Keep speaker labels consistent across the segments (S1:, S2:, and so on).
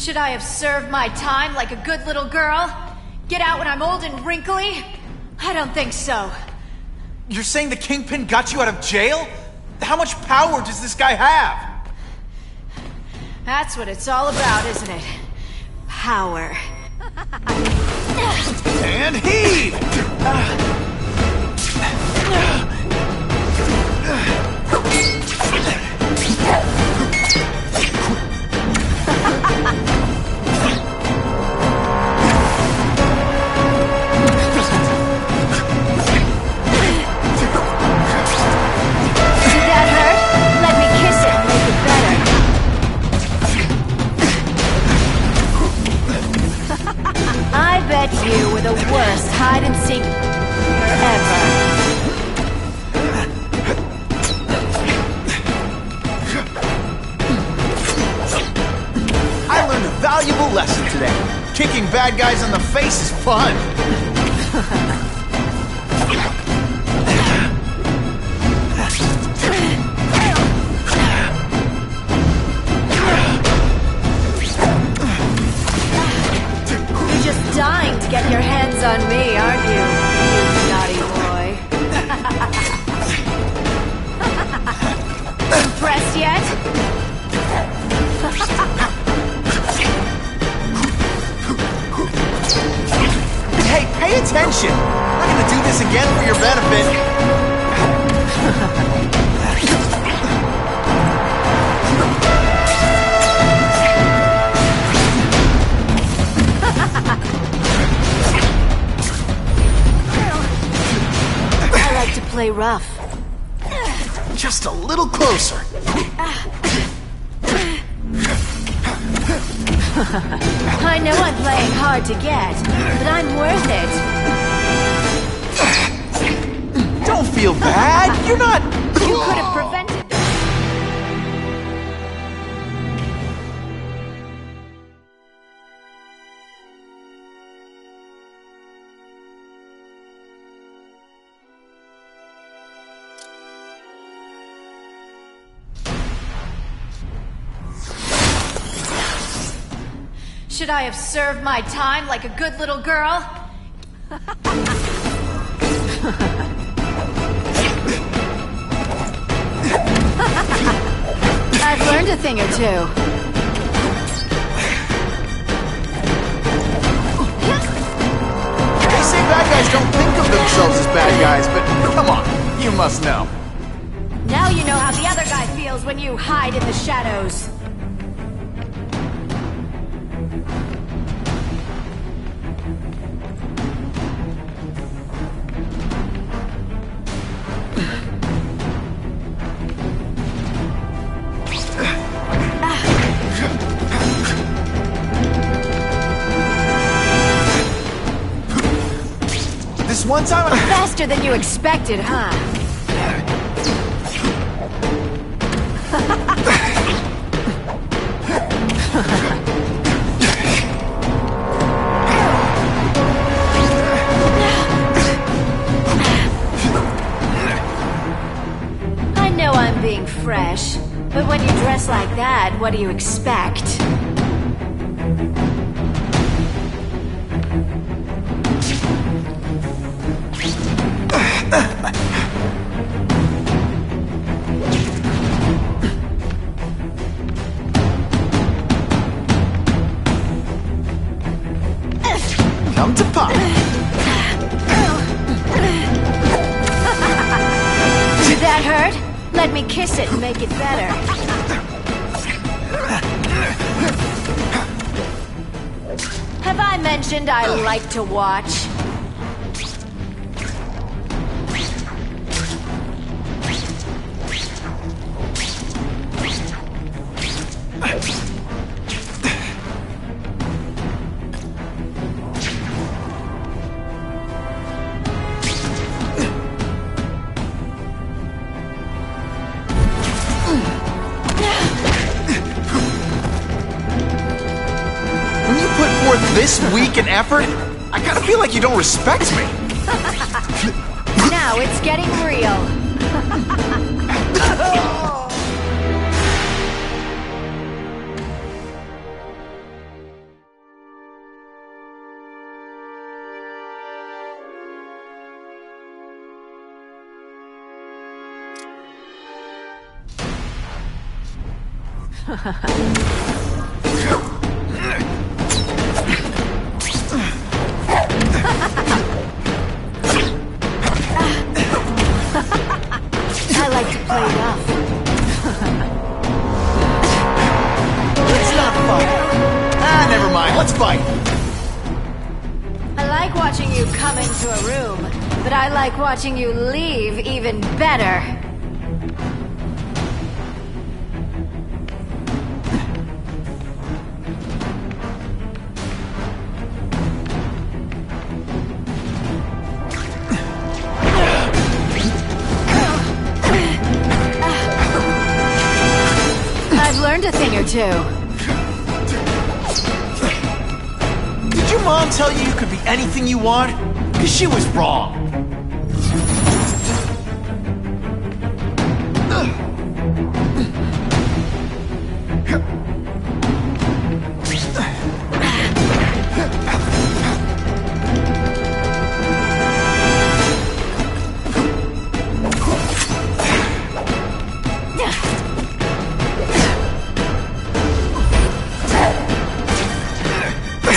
S1: Should I have served my time like a good little girl? Get out when I'm old and wrinkly? I don't think so.
S2: You're saying the Kingpin got you out of jail? How much power does this guy have?
S1: That's what it's all about, isn't it? Power.
S2: And heave!
S1: You were the worst hide-and-seek ever.
S2: I learned a valuable lesson today. Kicking bad guys in the face is fun.
S1: Dying to get your hands on me, aren't you, you naughty boy? Impressed yet?
S2: Hey, pay attention! I'm gonna do this again for your benefit.
S1: Play rough.
S2: Just a little closer.
S1: I know I'm playing hard to get, but I'm worth it.
S2: Don't feel bad. You're not...
S1: You could have prevented that. Should I have served my time like a good little girl? I've learned a thing or two.
S2: They say bad guys don't think of themselves as bad guys, but come on, you must know.
S1: Now you know how the other guy feels when you hide in the shadows.
S2: One time
S1: faster than you expected, huh? I know I'm being fresh, but when you dress like that, what do you expect?
S2: Come to pop. Did
S1: that hurt? Let me kiss it and make it better. Have I mentioned I like to watch?
S2: This week and effort? I kinda feel like you don't respect me.
S1: Now it's getting real. I like to play rough.
S2: It's not fun. Ah, never mind. Let's fight.
S1: I like watching you come into a room, but I like watching you leave even better. I've learned a thing or two.
S2: Did your mom tell you you could be anything you want? Because she was wrong.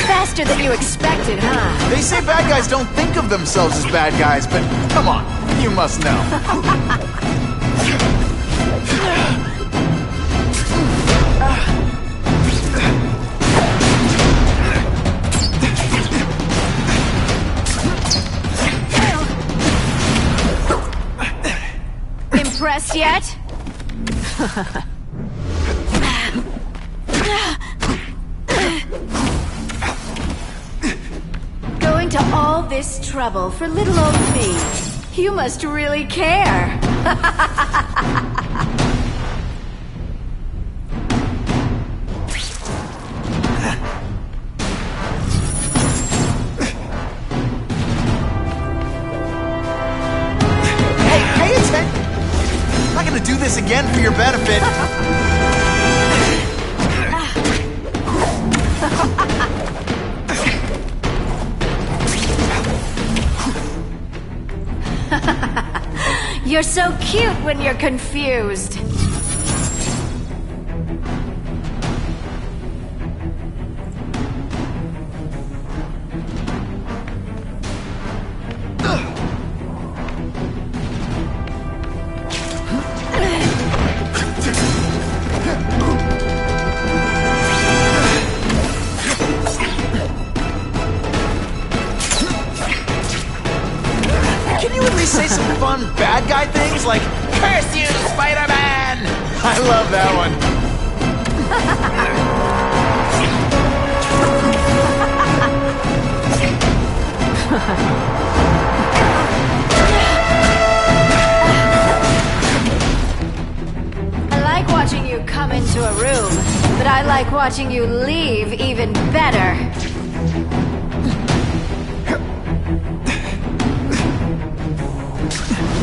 S1: Faster than you expected, huh?
S2: They say bad guys don't think of themselves as bad guys, but come on, you must know.
S1: Impressed yet? Going to all this trouble for little old me. You must really care.
S2: Hey, pay attention! I'm not gonna do this again for your benefit.
S1: You're so cute when you're confused.
S2: Can you at least say some fun bad guy things like, "Curse you, Spider-Man"? I love that one.
S1: I like watching you come into a room, but I like watching you leave even better.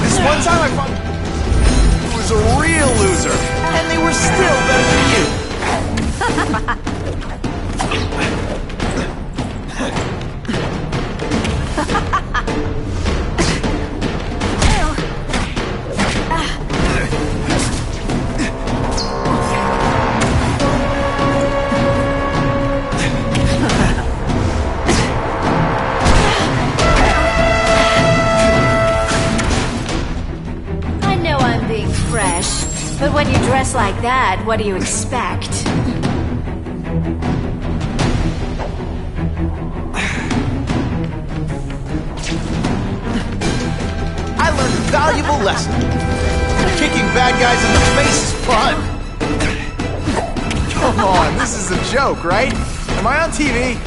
S2: This one time I fought who was a real loser, and they were still better than you.
S1: I know I'm being fresh, but when you dress like that, what do you expect?
S2: I learned a valuable lesson. Kicking bad guys in the face is fun. Come on, this is a joke, right? Am I on TV?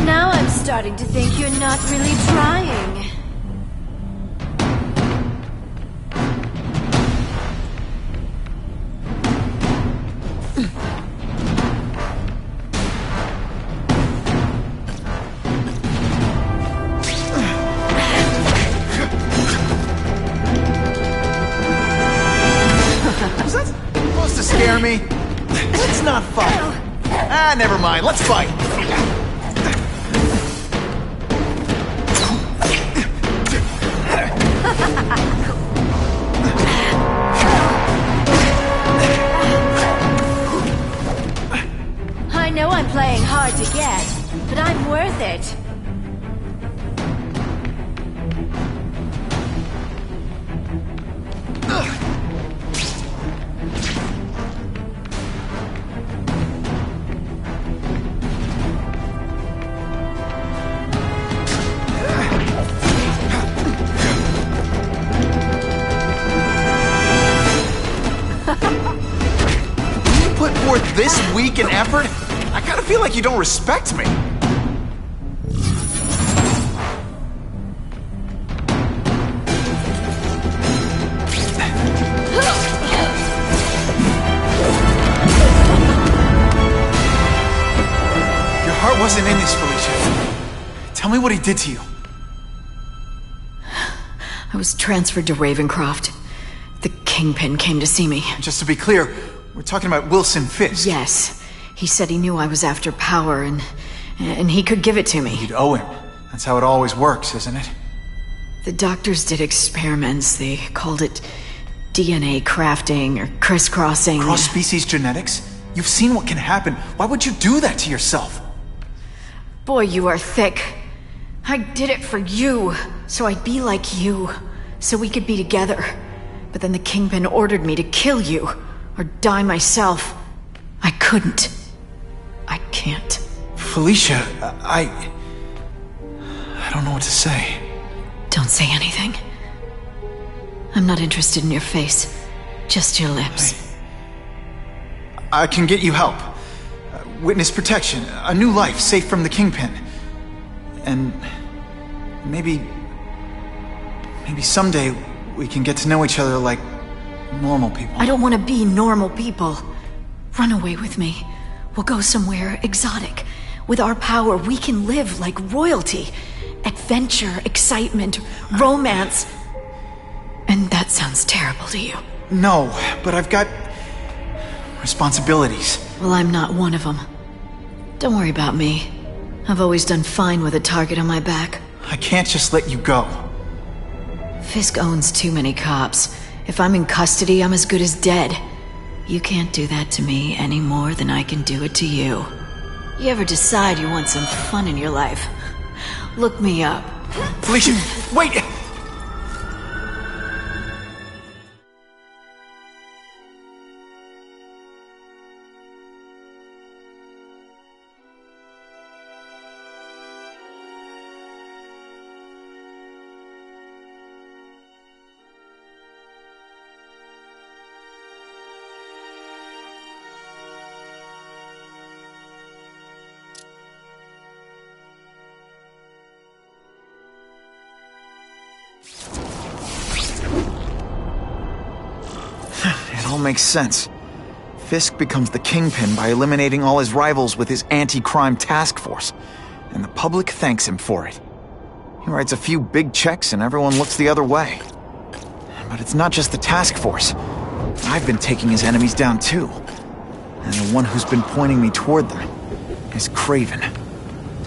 S1: Now I'm starting to think you're not really trying.
S2: Is that supposed to scare me? It's not fun. Ah, never mind. Let's fight.
S1: to get, but I'm worth it.
S2: Put forth this week in effort? I kind of feel like you don't respect me. Your heart wasn't in this, Felicia. Tell me what he did to you.
S3: I was transferred to Ravencroft. The Kingpin came to see me.
S2: Just to be clear, we're talking about Wilson Fisk.
S3: Yes. He said he knew I was after power and he could give it to me.
S2: You'd owe him. That's how it always works, isn't it?
S3: The doctors did experiments. They called it DNA crafting or crisscrossing.
S2: Cross-species genetics? You've seen what can happen. Why would you do that to yourself?
S3: Boy, you are thick. I did it for you, so I'd be like you, so we could be together. But then the Kingpin ordered me to kill you, or die myself. I couldn't. I can't.
S2: Felicia, I don't know what to say.
S3: Don't say anything. I'm not interested in your face. Just your lips.
S2: I can get you help. Witness protection, a new life safe from the Kingpin. And maybe someday we can get to know each other like normal people.
S3: I don't want to be normal people. Run away with me. We'll go somewhere exotic. With our power, we can live like royalty. Adventure, excitement, romance. And that sounds terrible to you.
S2: No, but I've got responsibilities.
S3: Well, I'm not one of them. Don't worry about me. I've always done fine with a target on my back.
S2: I can't just let you go.
S3: Fisk owns too many cops. If I'm in custody, I'm as good as dead. You can't do that to me any more than I can do it to you. You ever decide you want some fun in your life? Look me up.
S2: Felicia, wait! It all makes sense. Fisk becomes the Kingpin by eliminating all his rivals with his anti-crime task force, and the public thanks him for it. He writes a few big checks and everyone looks the other way. But it's not just the task force. I've been taking his enemies down too. And the one who's been pointing me toward them is Craven.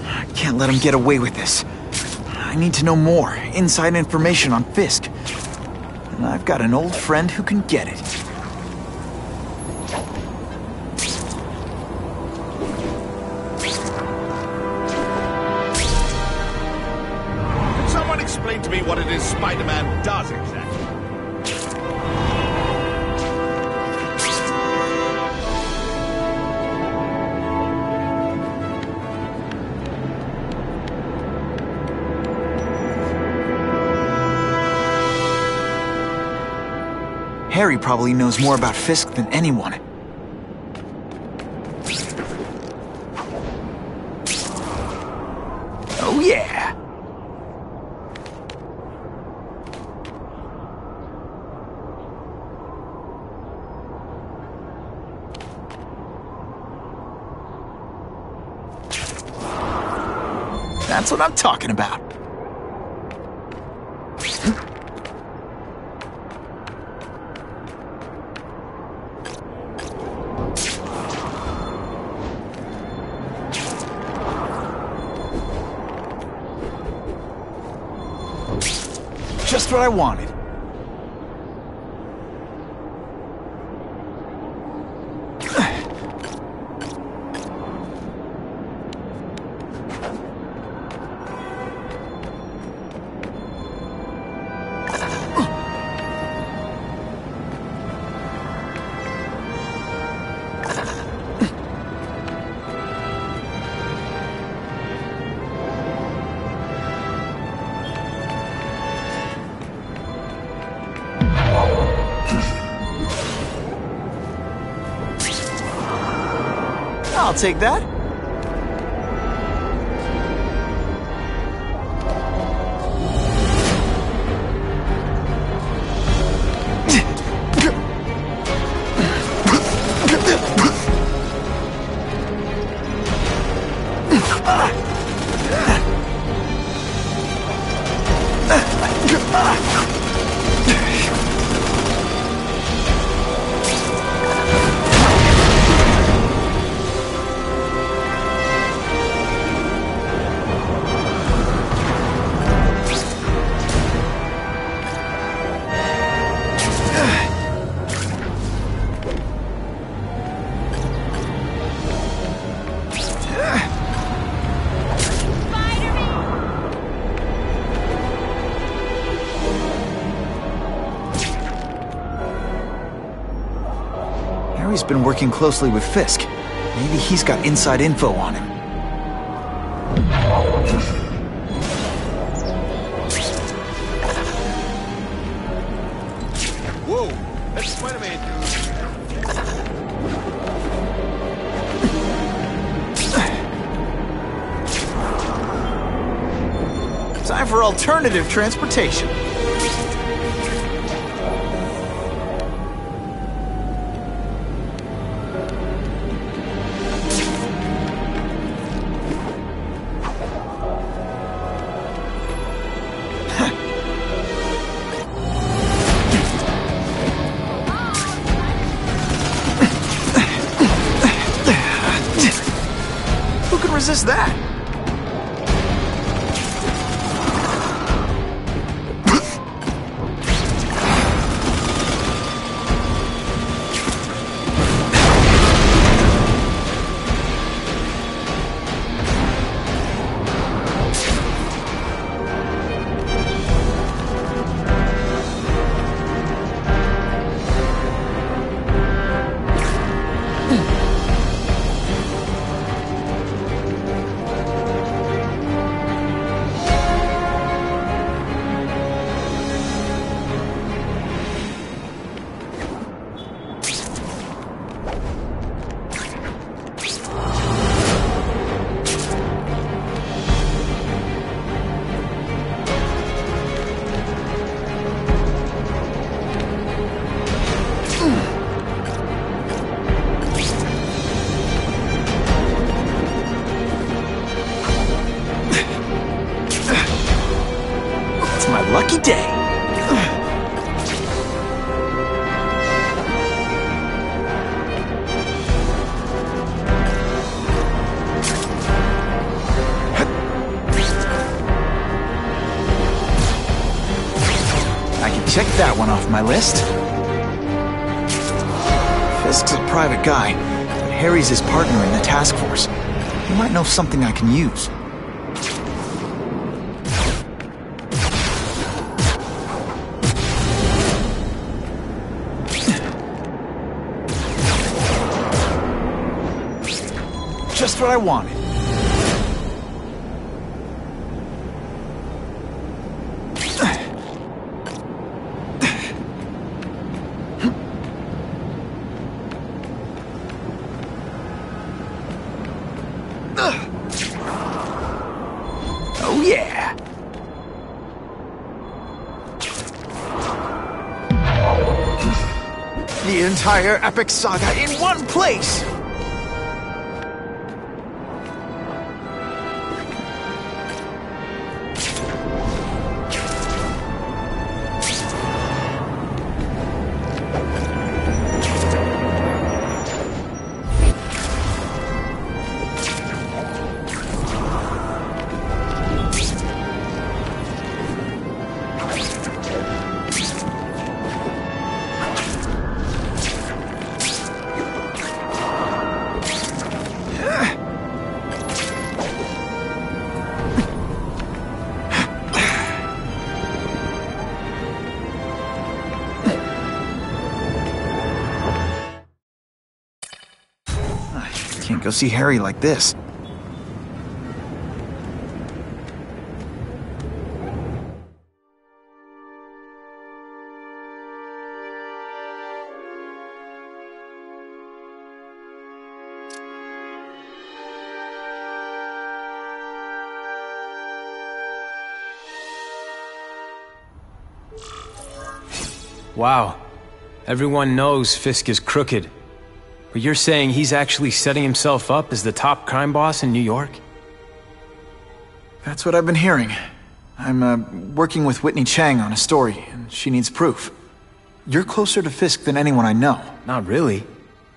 S2: I can't let him get away with this. I need to know more, inside information on Fisk. And I've got an old friend who can get it.
S4: Can someone explain to me what it is Spider-Man does exactly?
S2: Harry probably knows more about Fisk than anyone. Oh yeah! That's what I'm talking about. Just what I wanted. I'll take that. Harry's been working closely with Fisk. Maybe he's got inside info on him.
S4: Whoa! That's Spider-Man.
S2: Time for alternative transportation. Who could resist that? It's my lucky day. I can check that one off my list. Fisk's a private guy, but Harry's his partner in the task force. He might know something I can use. Just what I wanted. Oh yeah! The entire epic saga in one place! Can't go see Harry like this.
S5: Wow. Everyone knows Fisk is crooked. But you're saying he's actually setting himself up as the top crime boss in New York?
S2: That's what I've been hearing. I'm working with Whitney Chang on a story, and she needs proof. You're closer to Fisk than anyone I know.
S5: Not really.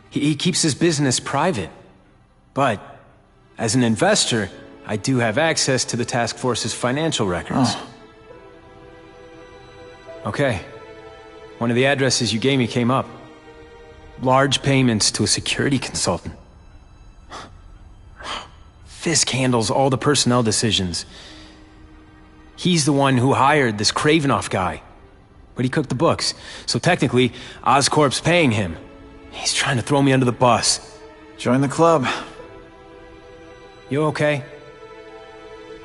S5: He keeps his business private. But, as an investor, I do have access to the task force's financial records.
S2: Oh.
S5: Okay. One of the addresses you gave me came up. Large payments to a security consultant. Fisk handles all the personnel decisions. He's the one who hired this Kravinoff guy. But he cooked the books, so technically, Oscorp's paying him. He's trying to throw me under the bus.
S2: Join the club.
S5: You okay?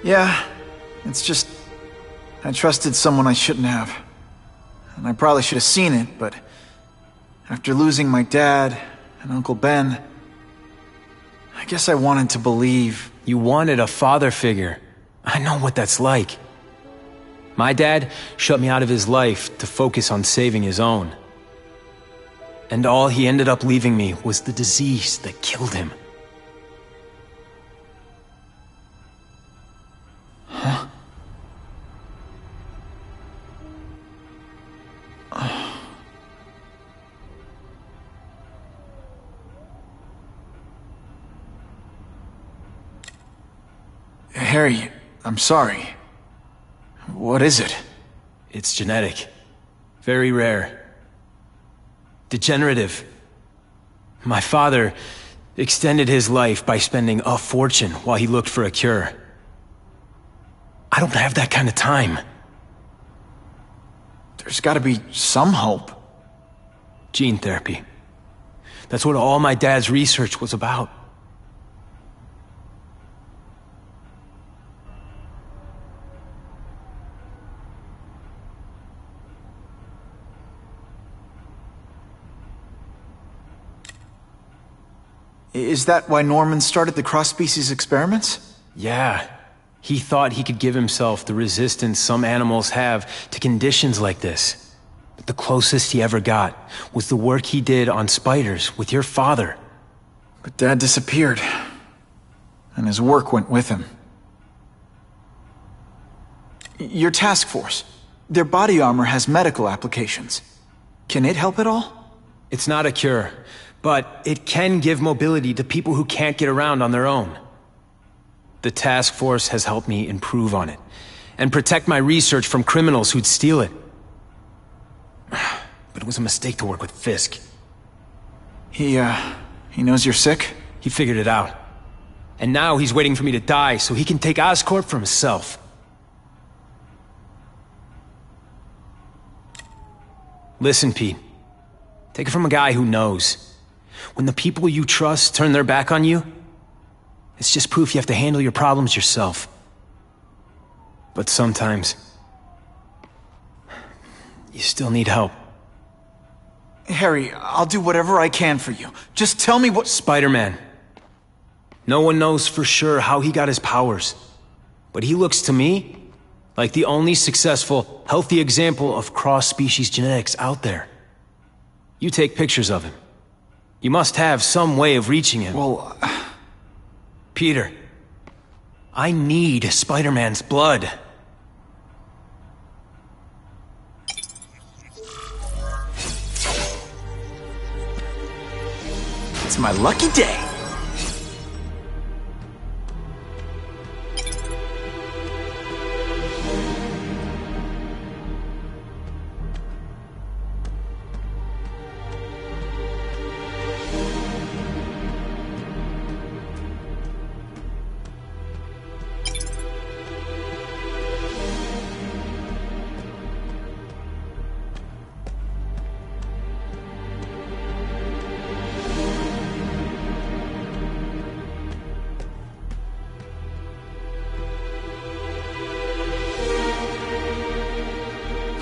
S2: Yeah, it's just... I trusted someone I shouldn't have. And I probably should have seen it, but... after losing my dad and Uncle Ben... I guess I wanted to believe...
S5: You wanted a father figure. I know what that's like. My dad shut me out of his life to focus on saving his own. And all he ended up leaving me was the disease that killed him.
S2: Huh? Harry, I'm sorry. What is it?
S5: It's genetic. Very rare. Degenerative. My father extended his life by spending a fortune while he looked for a cure. I don't have that kind of time.
S2: There's gotta be some hope.
S5: Gene therapy. That's what all my dad's research was about.
S2: Is that why Norman started the cross-species experiments?
S5: Yeah. He thought he could give himself the resistance some animals have to conditions like this. But the closest he ever got was the work he did on spiders with your father.
S2: But Dad disappeared. And his work went with him. Your task force. Their body armor has medical applications. Can it help at all?
S5: It's not a cure, but it can give mobility to people who can't get around on their own. The task force has helped me improve on it, and protect my research from criminals who'd steal it. But it was a mistake to work with Fisk.
S2: He knows you're sick?
S5: He figured it out. And now he's waiting for me to die so he can take Oscorp for himself. Listen, Pete. Take it from a guy who knows. When the people you trust turn their back on you, it's just proof you have to handle your problems yourself. But sometimes, you still need help.
S2: Harry, I'll do whatever I can for you. Just tell me what—
S5: Spider-Man. No one knows for sure how he got his powers. But he looks to me like the only successful, healthy example of cross-species genetics out there. You take pictures of him. You must have some way of reaching him.
S2: Well,
S5: Peter, I need Spider-Man's blood.
S2: it's my lucky day.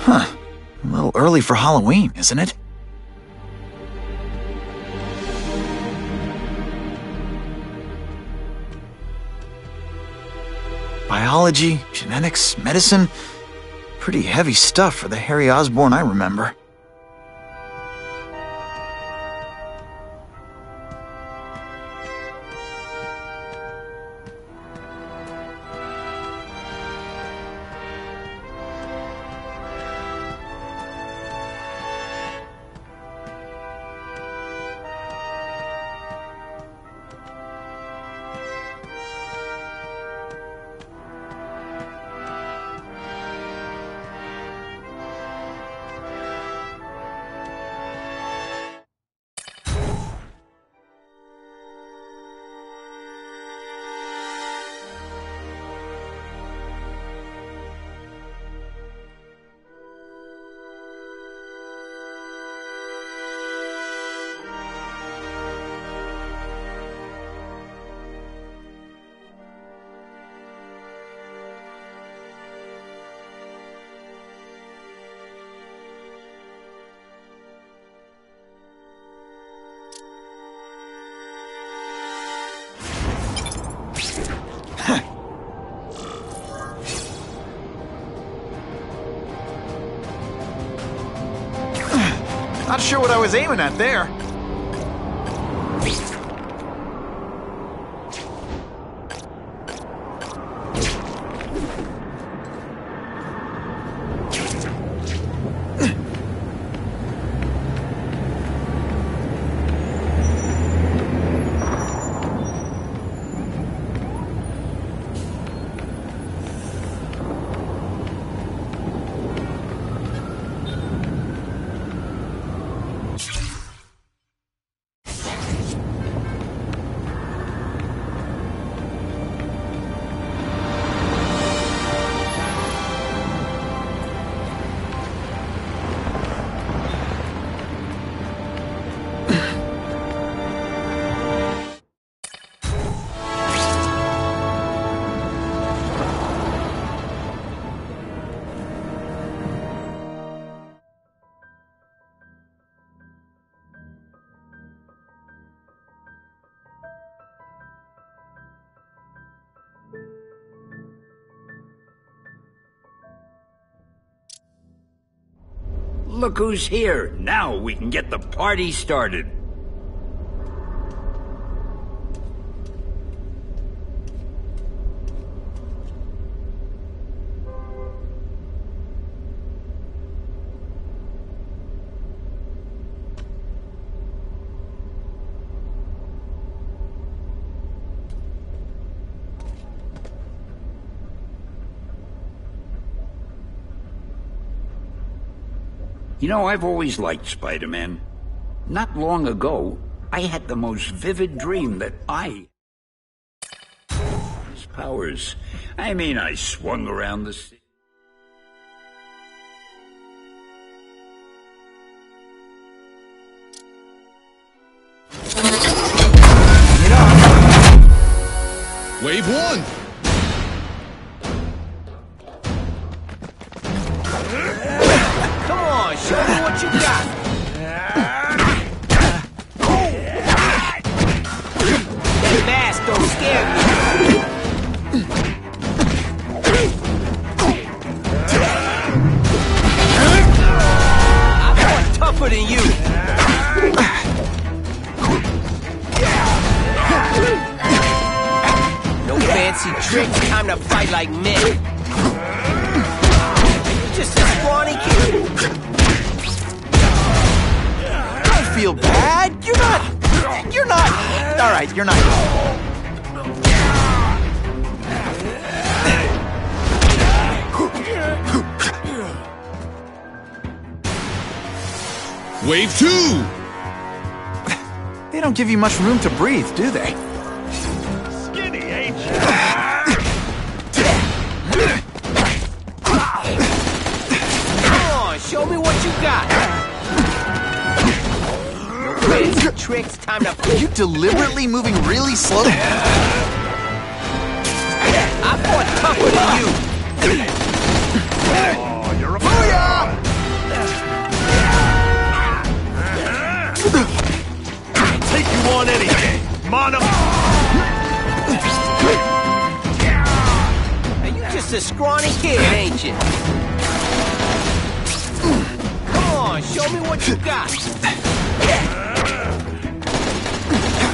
S2: Huh. A little early for Halloween, isn't it? Biology, genetics, medicine. Pretty heavy stuff for the Harry Osborn I remember. Not sure what I was aiming at there.
S6: Look who's here. Now we can get the party started. You know, I've always liked Spider-Man. Not long ago, I had the most vivid dream that his powers. I mean, I swung around the city.
S4: Wave 1!
S7: Come on, show me what you got. That mask don't scare me. I'm more tougher than you. No fancy tricks, time to fight like men. Just a scrawny kid.
S2: Don't feel bad. You're not. All right, you're not.
S4: Wave 2!
S2: They don't give you much room to breathe, do they?
S4: Skinny, ain't you?
S7: Show me what you got. No fancy tricks, time to...
S2: Are you deliberately moving really slow?
S7: I'm more tougher than you.
S4: Oh, you're a
S2: Booyah!
S4: I'll take you on any day, mono.
S7: Now you just a scrawny kid, ain't you? Show me what you got.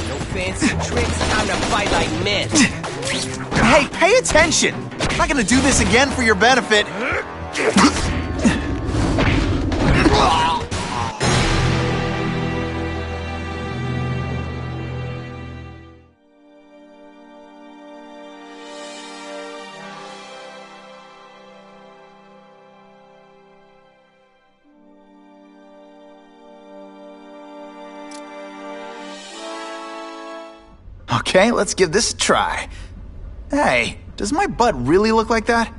S7: No fancy tricks, time to fight like men.
S2: Hey, pay attention! I'm not gonna do this again for your benefit. Okay, let's give this a try. Hey, does my butt really look like that?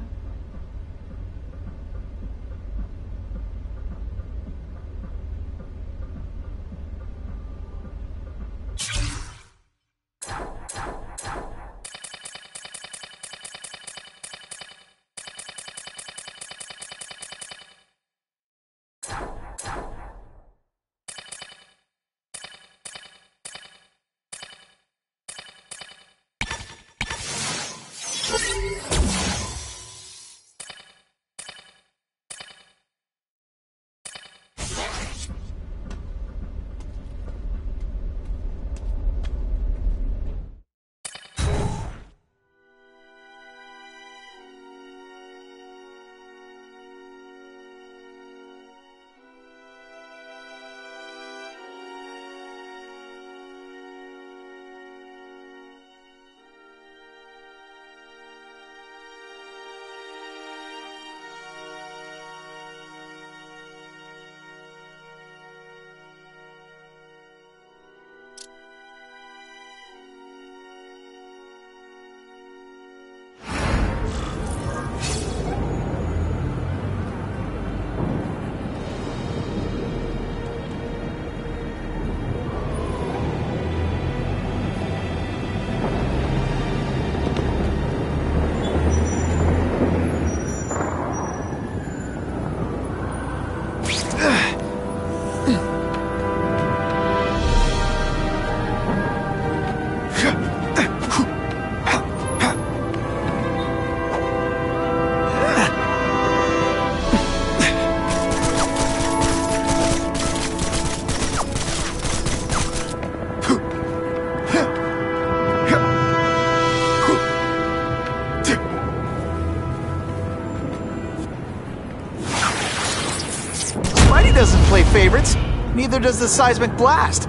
S2: neither does the seismic blast.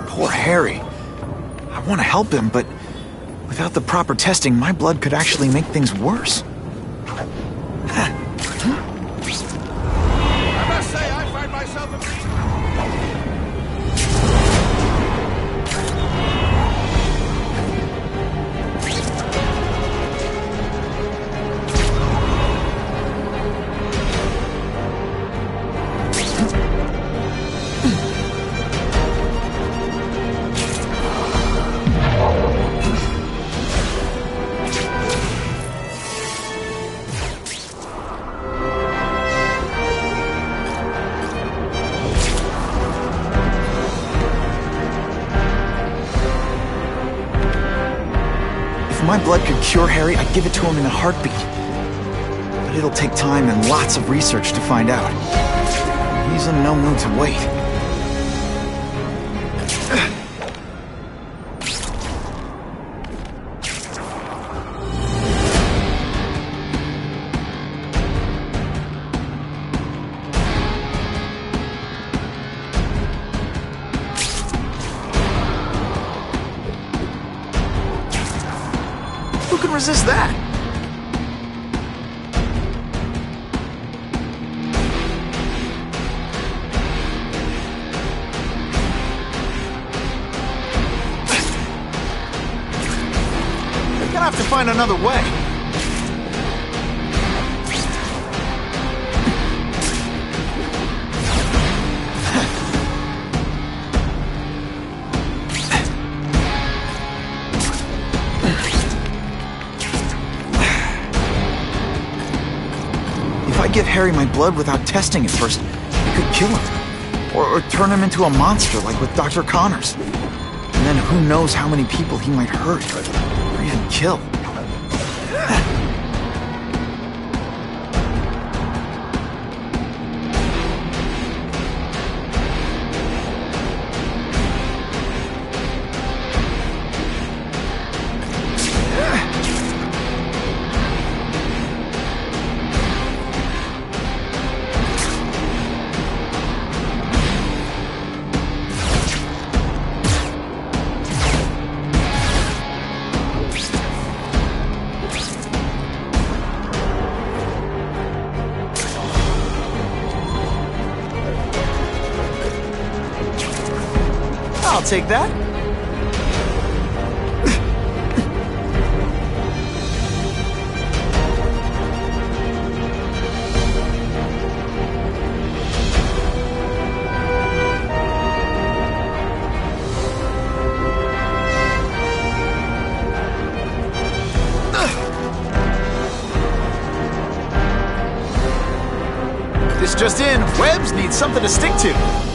S2: Poor Harry. I want to help him, but without the proper testing, my blood could actually make things worse.
S4: I must say, I find myself
S2: If my blood could cure Harry, I'd give it to him in a heartbeat. But it'll take time and lots of research to find out. He's in no mood to wait. Who can resist that? We're gonna have to find another way. If I give Harry my blood without testing it first, it could kill him. Or turn him into a monster like with Dr. Connors. And then who knows how many people he might hurt, or even kill. I'll take that. This just in, Webbs need something to stick to.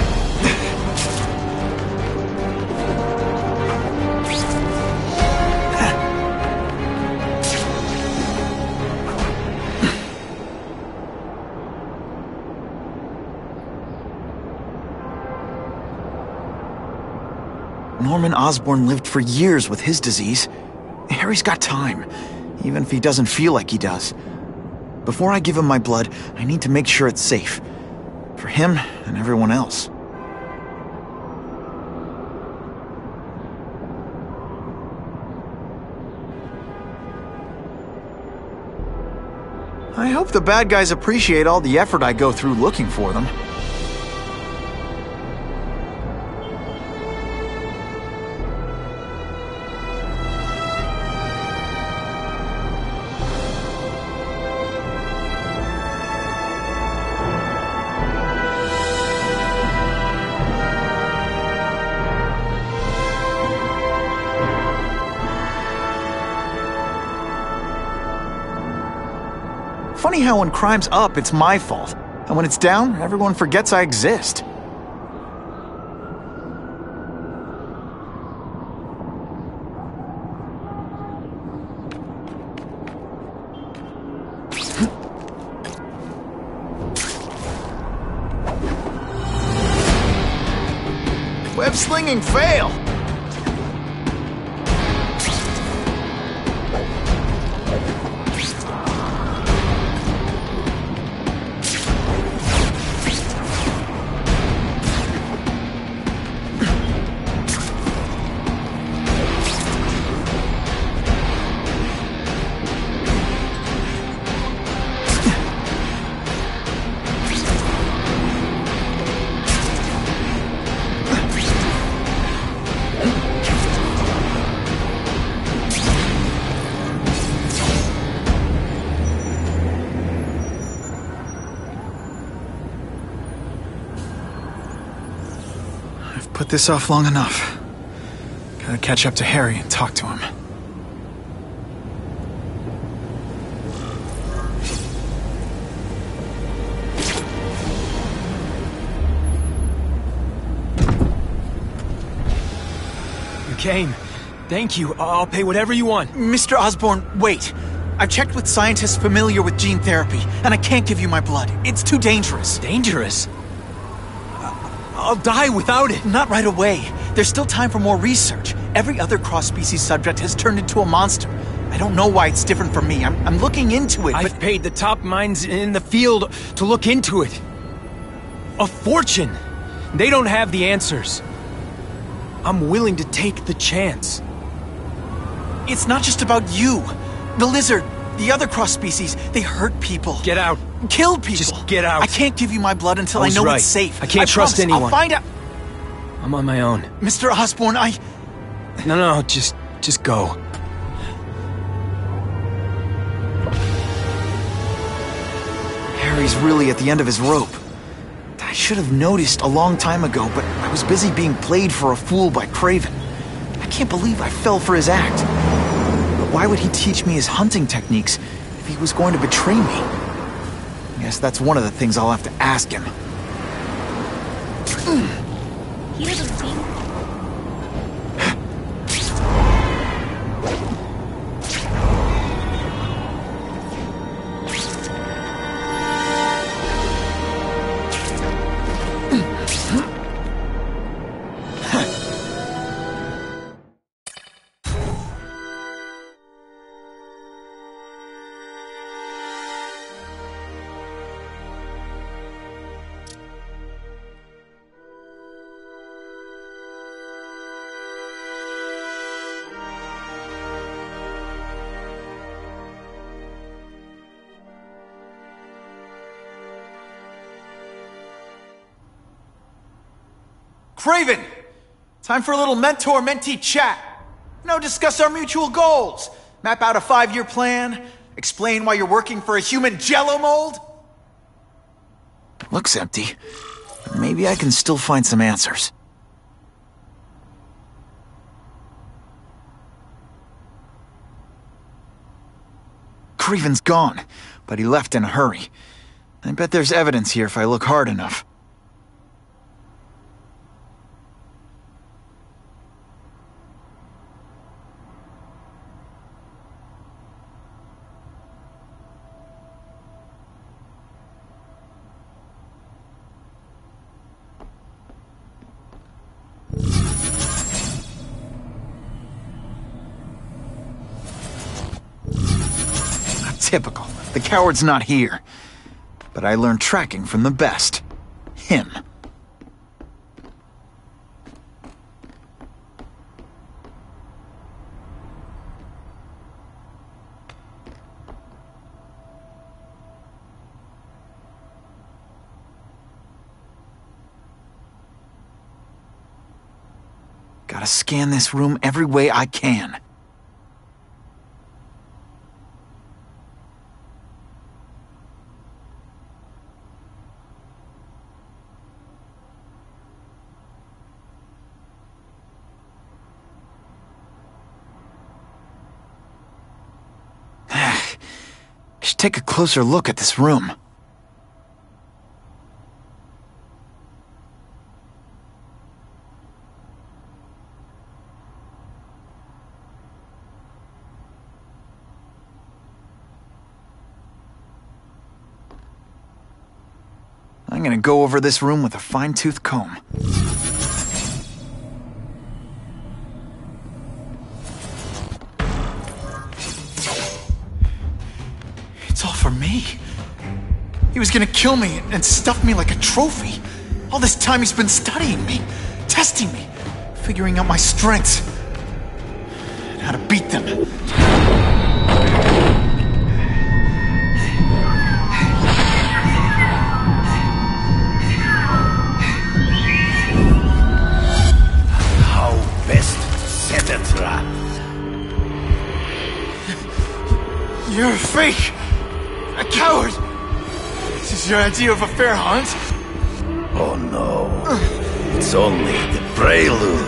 S2: Norman Osborn lived for years with his disease. Harry's got time, even if he doesn't feel like he does. Before I give him my blood, I need to make sure it's safe. For him and everyone else. I hope the bad guys appreciate all the effort I go through looking for them. Funny how when crime's up, it's my fault. And when it's down, everyone forgets I exist. Web slinging fail! this off long enough. Gotta catch up to Harry and talk to him.
S5: You came. Thank you. I'll pay whatever you want.
S2: Mr. Osborn, wait. I've checked with scientists familiar with gene therapy, and I can't give you my blood. It's too dangerous.
S5: Dangerous? I'll die without it.
S2: Not right away. There's still time for more research. Every other cross-species subject has turned into a monster. I don't know why it's different from me. I'm looking into it,
S5: I've paid the top minds in the field to look into it. A fortune. They don't have the answers. I'm willing to take the chance.
S2: It's not just about you. The lizard, the other cross-species, they hurt people.
S5: Get out.
S2: Kill people.
S5: Just get out.
S2: I can't give you my blood until I know
S5: right.
S2: it's safe.
S5: I can't trust
S2: promise.
S5: anyone.
S2: I'll find out.
S5: I'm on my own.
S2: Mr. Osborn,
S5: No, just go.
S2: Harry's really at the end of his rope. I should have noticed a long time ago, but I was busy being played for a fool by Craven. I can't believe I fell for his act. But why would he teach me his hunting techniques if he was going to betray me? I guess that's one of the things I'll have to ask him.
S8: He doesn't seem...
S2: Craven! Time for a little mentor-mentee chat. Discuss our mutual goals. Map out a 5-year plan. Explain why you're working for a human jello mold. Looks empty. Maybe I can still find some answers. Craven's gone, but he left in a hurry. I bet there's evidence here if I look hard enough. Typical. The coward's not here. But I learned tracking from the best. Him. Gotta scan this room every way I can. Should take a closer look at this room. I'm gonna go over this room with a fine-tooth comb. It's all for me. He was gonna kill me and stuff me like a trophy. All this time he's been studying me, testing me, figuring out my strengths, and how to beat them.
S6: How best to set a trap?
S2: You're a fake! A coward! This is your idea of a fair hunt?
S6: Oh no. It's only the
S4: prelude.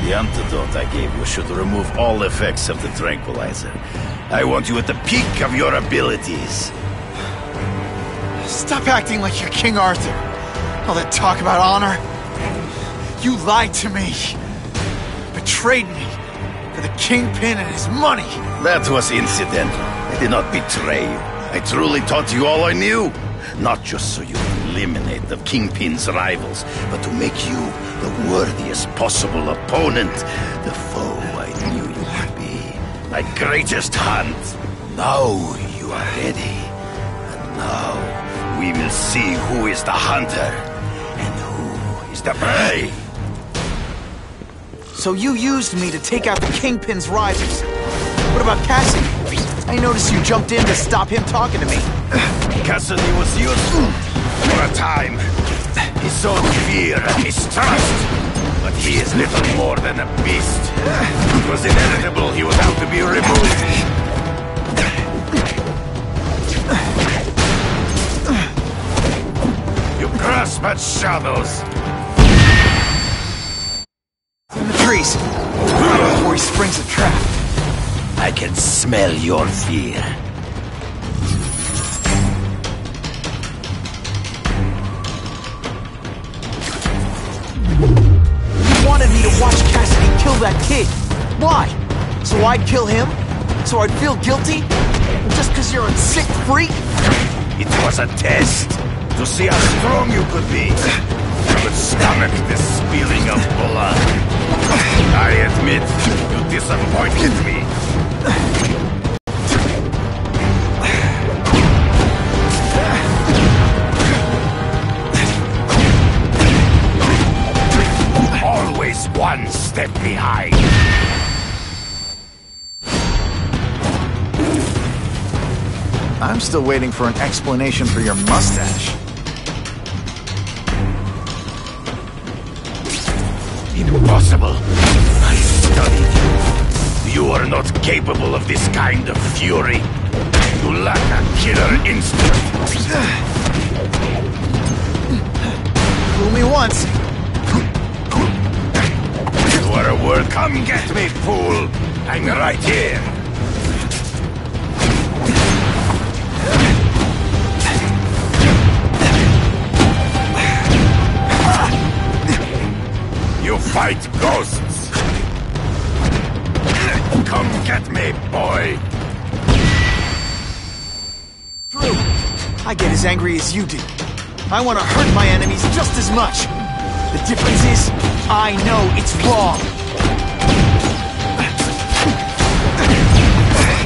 S4: The antidote I gave you should remove all effects of the tranquilizer. I want you at the peak of your abilities.
S2: Stop acting like you're King Arthur. All that talk about honor. You lied to me. Betrayed me. For the Kingpin and his money.
S4: That was incidental. I did not betray you. I truly taught you all I knew. Not just so you could eliminate the Kingpin's rivals, but to make you the worthiest possible opponent. The foe I knew you would be. My greatest hunt. Now you are ready. And now we will see who is the hunter and who is the prey.
S2: So you used me to take out the Kingpin's rivals. What about Cassidy? I noticed you jumped in to stop him talking to me.
S4: Cassidy was useful for a time. He sowed fear and mistrust. But he is little more than a beast. It was inevitable he would have to be removed. You grasp at shadows.
S2: In the trees. Before he springs a trap.
S4: I can smell your fear.
S2: You wanted me to watch Cassidy kill that kid. Why? So I'd kill him? So I'd feel guilty? Just because you're a sick freak?
S4: It was a test to see how strong you could be. You could stomach the spilling of blood. I admit, you disappointed me. Always one step behind.
S2: I'm still waiting for an explanation for your mustache.
S4: Impossible. I studied you. You are not capable of this kind of fury. You lack a killer instinct.
S2: Fool me once.
S4: You are a word. Come get me, fool. I'm right here. You fight ghosts. Come get me, boy.
S2: True. I get as angry as you do. I want to hurt my enemies just as much. The difference is, I know it's wrong.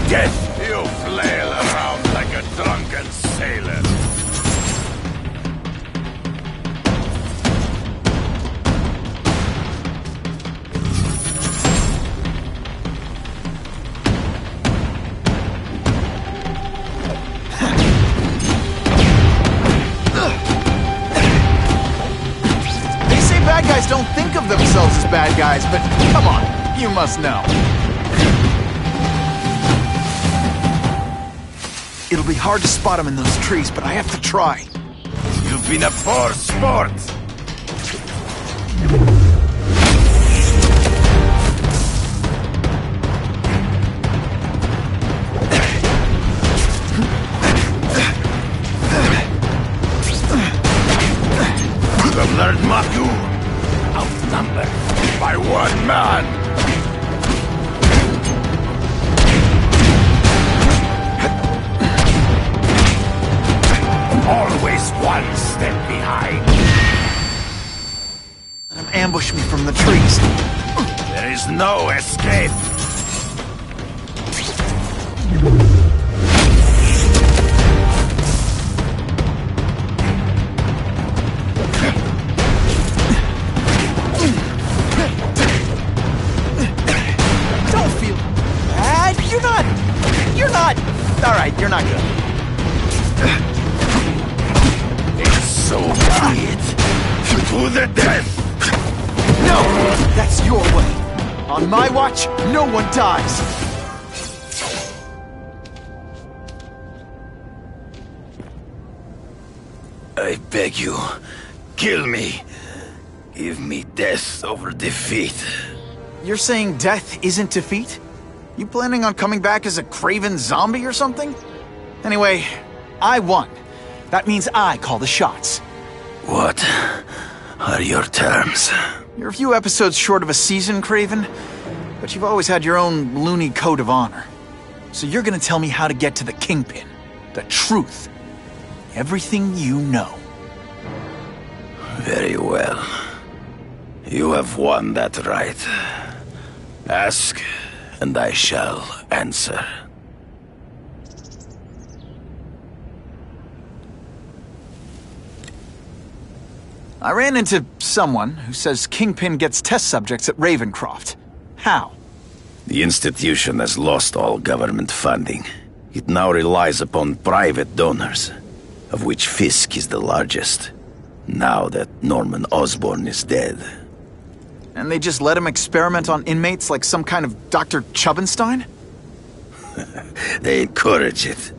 S4: Death, you flail around like a drunken sailor.
S2: Bad guys don't think of themselves as bad guys, but come on, you must know. It'll be hard to spot them in those trees, but I have to try.
S4: You've been a poor sport. my one man! Always one step behind.
S2: Ambush me from the trees.
S4: There is no escape.
S2: Don't feel bad. You're not. All right, you're not good.
S4: It's so be it. To the death.
S2: No, that's your way. On my watch, no one dies.
S4: I beg you, kill me. Give me death over defeat.
S2: You're saying death isn't defeat? You planning on coming back as a craven zombie or something? Anyway, I won. That means I call the shots.
S4: What are your terms?
S2: You're a few episodes short of a season, Craven, but you've always had your own loony code of honor. So you're gonna tell me how to get to the Kingpin. The truth. Everything you know.
S4: Very well. You have won that right. Ask, and I shall answer.
S2: I ran into someone who says Kingpin gets test subjects at Ravencroft. How?
S4: The institution has lost all government funding. It now relies upon private donors, of which Fisk is the largest, now that Norman Osborn is dead.
S2: And they just let him experiment on inmates like some kind of Dr. Chubbenstein?
S4: They encourage it.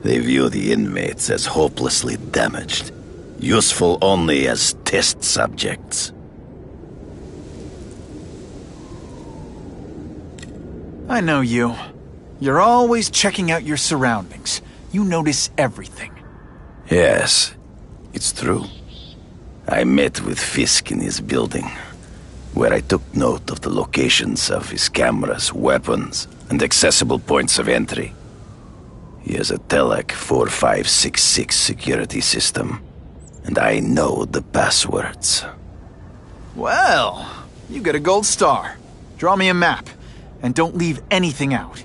S4: They view the inmates as hopelessly damaged, useful only as test subjects.
S2: I know you. You're always checking out your surroundings. You notice everything.
S4: Yes, it's true. I met with Fisk in his building, where I took note of the locations of his cameras, weapons, and accessible points of entry. He has a Telec 4566 security system, and I know the passwords.
S2: Well, you get a gold star. Draw me a map, and don't leave anything out.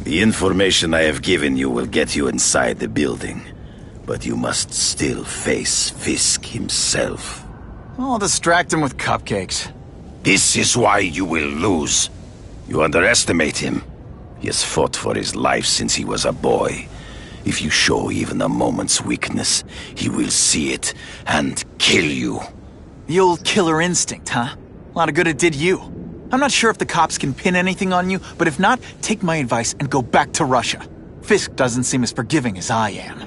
S4: The information I have given you will get you inside the building, but you must still face Fisk himself.
S2: I'll distract him with cupcakes.
S4: This is why you will lose. You underestimate him. He has fought for his life since he was a boy. If you show even a moment's weakness, he will see it and kill you.
S2: The old killer instinct, huh? A lot of good it did you. I'm not sure if the cops can pin anything on you, but if not, take my advice and go back to Russia. Fisk doesn't seem as forgiving as I am.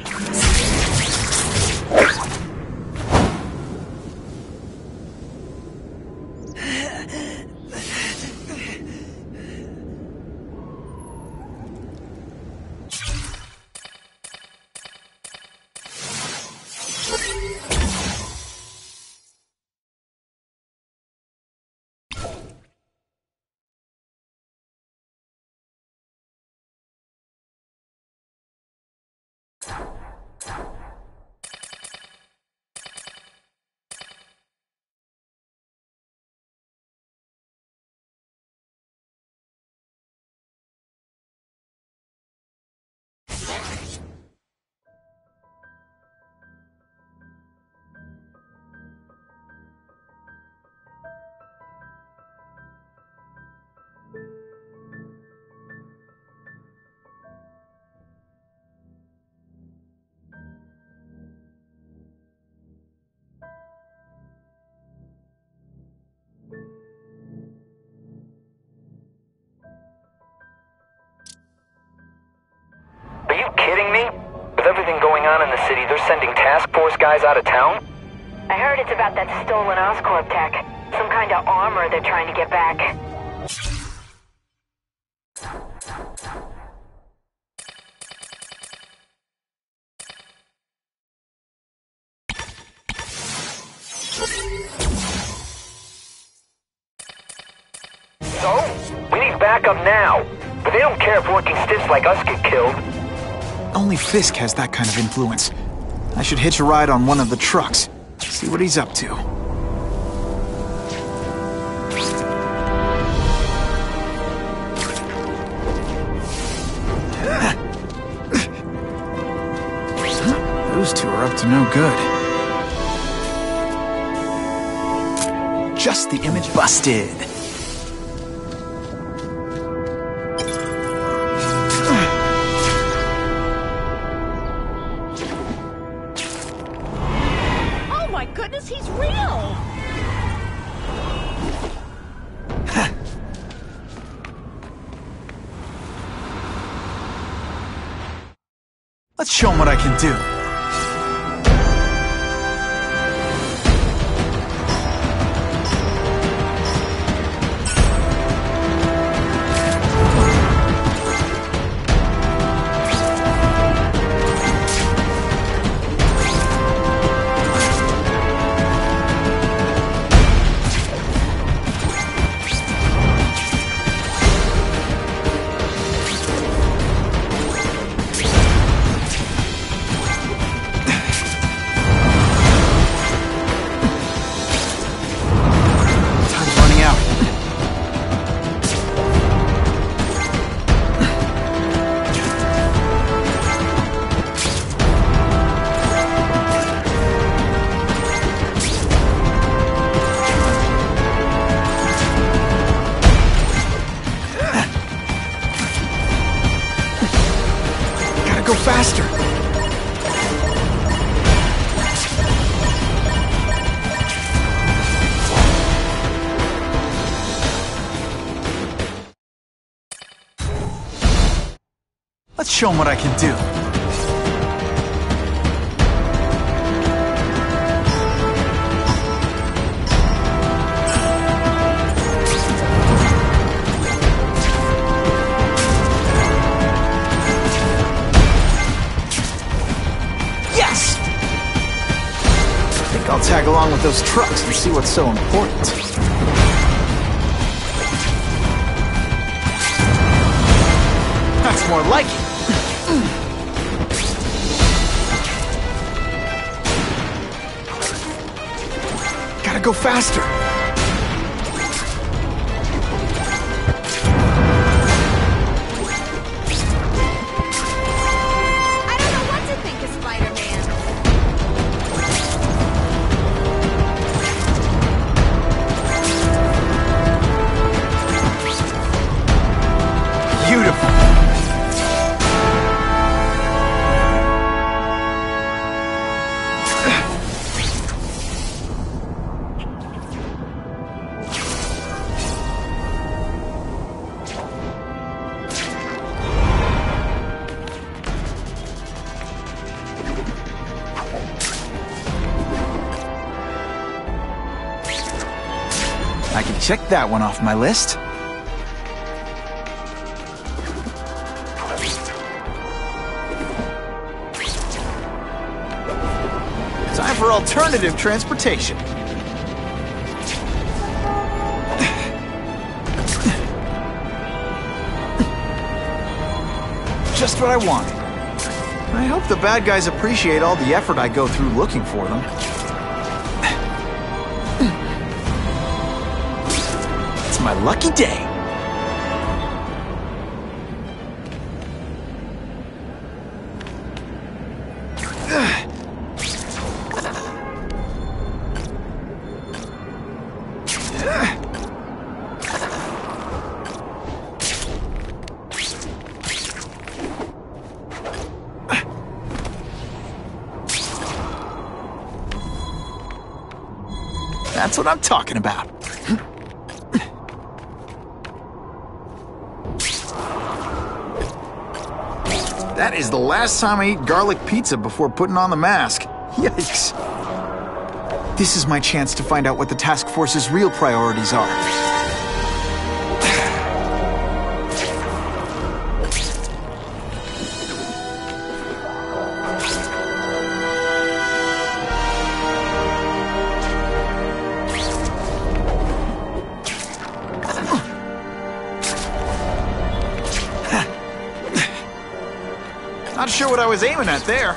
S9: Are you kidding me? With everything going on in the city, they're sending task force guys out of town?
S10: I heard it's about that stolen Oscorp tech. Some kind of armor they're trying to get back.
S9: backup now. But they don't care if working stiffs like us get killed.
S2: Only Fisk has that kind of influence. I should hitch a ride on one of the trucks. See what he's up to. Those two are up to no good. Just the image busted.
S8: Oh my goodness, he's real!
S2: Let's show him what I can do. Go faster! Let's show him what I can do. I'll tag along with those trucks and see what's so important. That's more like it. Gotta go faster.
S8: I don't know what to think of Spider-Man.
S2: Beautiful. I can check that one off my list. Time for alternative transportation. Just what I wanted. I hope the bad guys appreciate all the effort I go through looking for them. It's my lucky day. That's what I'm talking about. That is the last time I eat garlic pizza before putting on the mask. Yikes. This is my chance to find out what the task force's real priorities are. Not sure what I was aiming at there.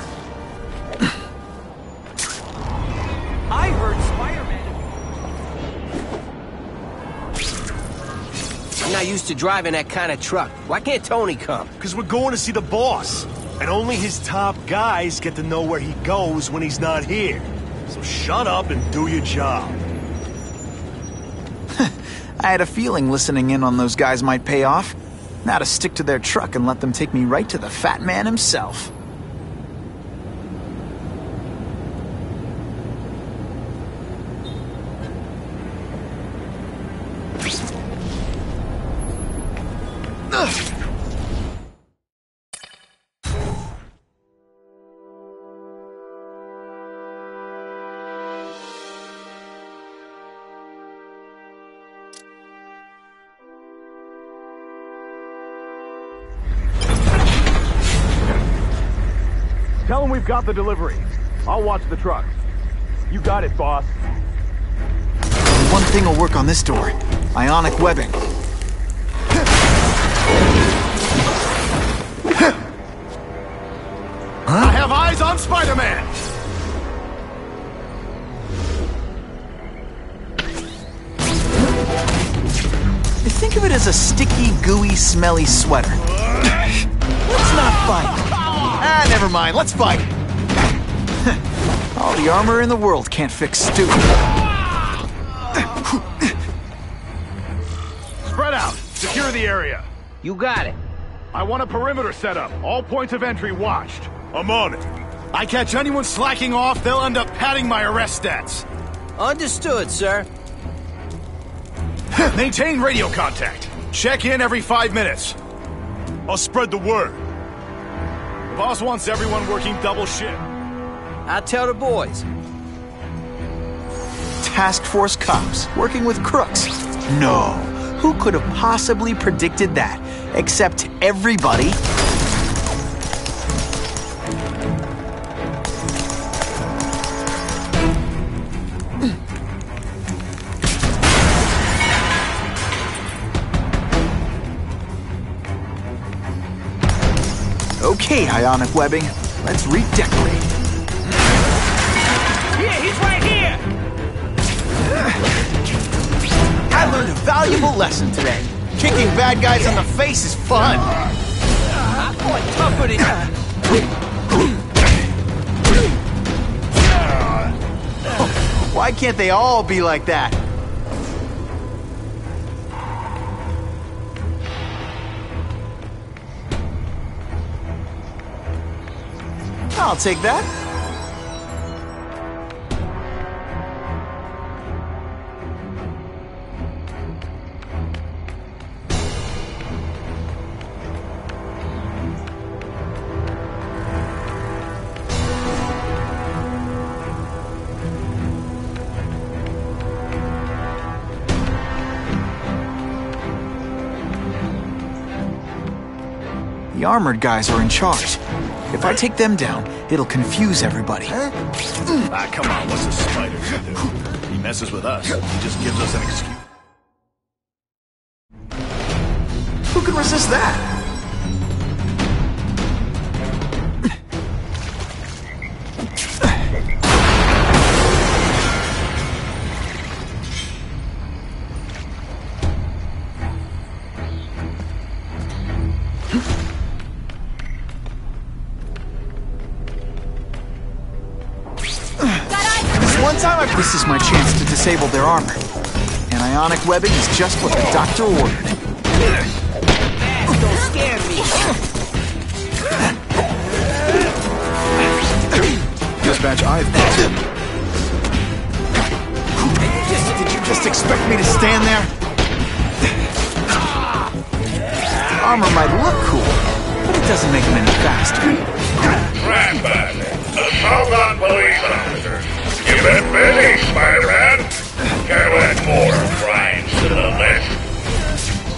S7: I heard Spider-Man. I'm not used to driving that kind of truck. Why can't Tony come?
S11: Because we're going to see the boss. And only his top guys get to know where he goes when he's not here. So shut up and do your job.
S2: I had a feeling listening in on those guys might pay off. Now to stick to their truck and let them take me right to the fat man himself. Ugh.
S12: Tell him we've got the delivery. I'll watch the truck. You got it, boss.
S2: One thing will work on this door. Ionic webbing.
S12: I have eyes on Spider-Man!
S2: Think of it as a sticky, gooey, smelly sweater. Let's not fight. Ah, never mind. Let's fight. All the armor in the world can't fix Stu.
S12: Spread out. Secure the area.
S7: You got it.
S12: I want a perimeter set up. All points of entry watched.
S11: I'm on it. I catch anyone slacking off, they'll end up padding my arrest stats.
S7: Understood, sir.
S11: Maintain radio contact. Check in every 5 minutes. I'll spread the word. The boss wants everyone working double shift.
S7: I'll tell the boys.
S2: Task Force cops working with crooks. No. Who could have possibly predicted that? Except everybody. Okay, ionic webbing. Let's redecorate.
S7: Yeah, he's right here!
S2: I learned a valuable lesson today. Kicking bad guys in the face is fun.
S7: I fought tougher than you.
S2: Why can't they all be like that? I'll take that. The armored guys are in charge. If I take them down, it'll confuse everybody.
S11: Ah, come on, what's a spider gonna do? He messes with us. He just gives us an excuse.
S2: Who can resist that? This is my chance to disable their armor. And ionic webbing is just what the doctor ordered.
S7: Don't scare me.
S2: Dispatch, I've got him. Did you just expect me to stand there? Armor might look cool, but it doesn't make them any faster.
S13: Grandfather, the Togon police officer. You've been busy, Spider-Man. Can't add more crimes to the list.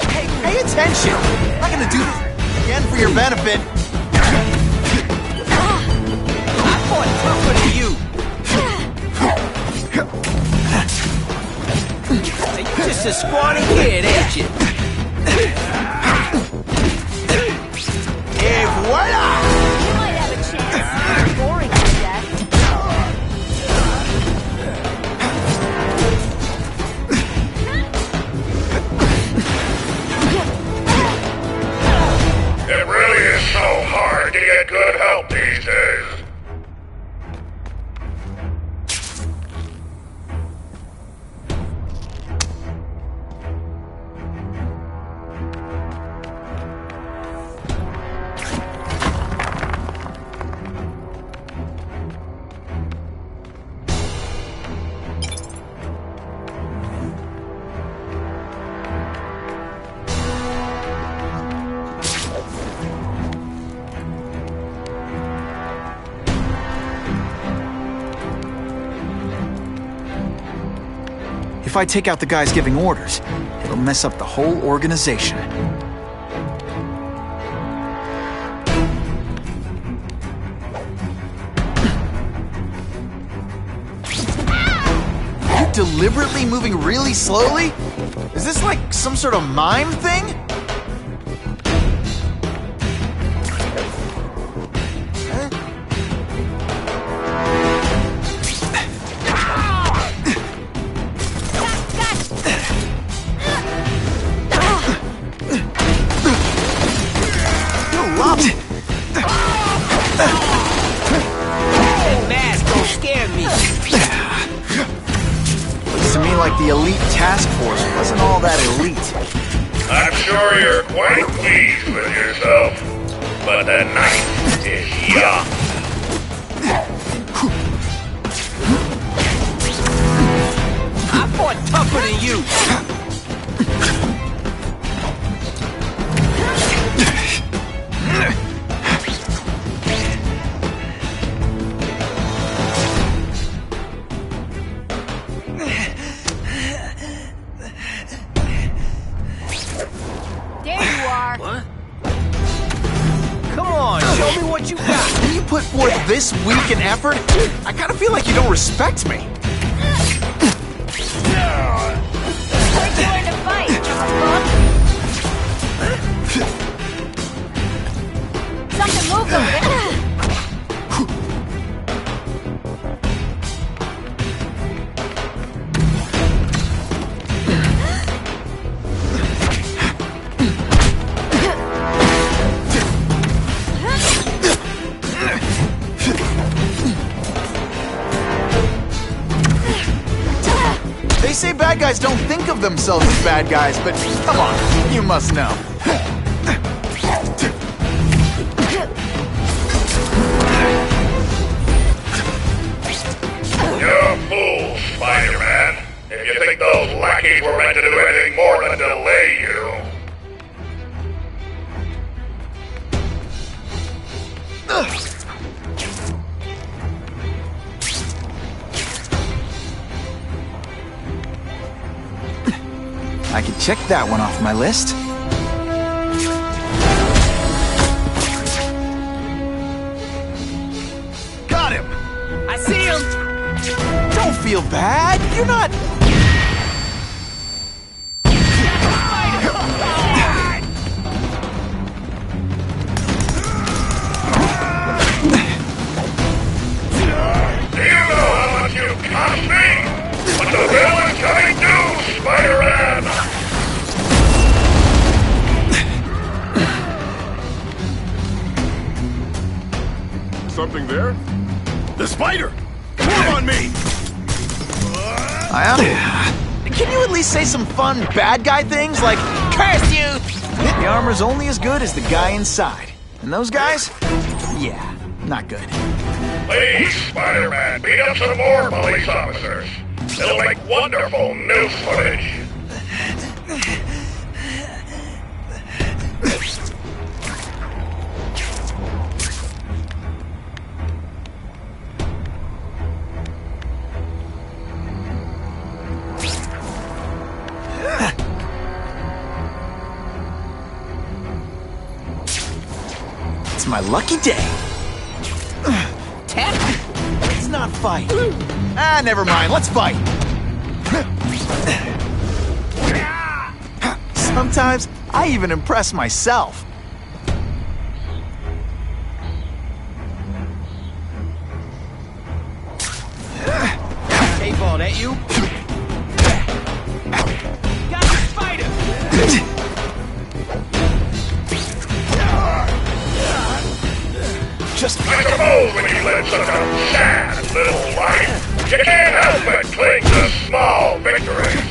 S2: Hey, pay attention. I'm not gonna do this again for your benefit.
S7: I fought tougher than you. You're just a scrawny kid, ain't you?
S2: Et voila! If I take out the guys giving orders, it'll mess up the whole organization. Are you deliberately moving really slowly? Is this like some sort of mime thing? The elite task force wasn't all that elite.
S13: I'm sure you're quite pleased with yourself, but the night is young.
S7: I fought tougher than you.
S2: Put forth this week and effort, I kind of feel like you don't respect me.
S8: Where'd you learn to fight? Something moved over there.
S2: They say bad guys don't think of themselves as bad guys, but come on, you must know.
S13: You're a fool, Spider-Man. If you think those lackeys were meant to do anything more than delay you.
S2: I can check that one off my list.
S11: Got him!
S7: I see him!
S2: Don't feel bad, you're not...
S13: Do you know how much you cost me? What the villain can I do, Spider-Man?
S12: Something there?
S11: The spider! Move on me!
S2: I am. Can you at least say some fun bad guy things like, curse you? The armor's only as good as the guy inside. And those guys? Yeah, not good.
S13: Please, Spider-Man, beat up some more police officers. It'll make wonderful news footage.
S2: It's my lucky day. Let's not fight. Ah, never mind. Let's fight. Sometimes I even impress myself.
S7: Hey, ball, that you? Got the spider!
S2: Just
S13: I suppose when you live such a sad little life, you can't help but cling to small victories.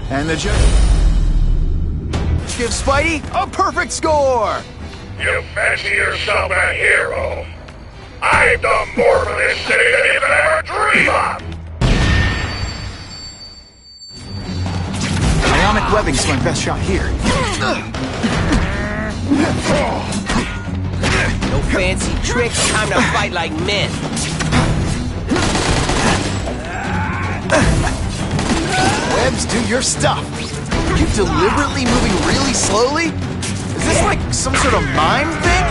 S2: And the judge gives Spidey a perfect score!
S13: You fancy yourself a hero. I've done more for this city than you could ever dream of.
S2: Ionic webbing's my best shot here.
S7: No fancy tricks, time to fight like men.
S2: Webbs, do your stuff. Are you deliberately moving really slowly? Is this like some sort of mime thing?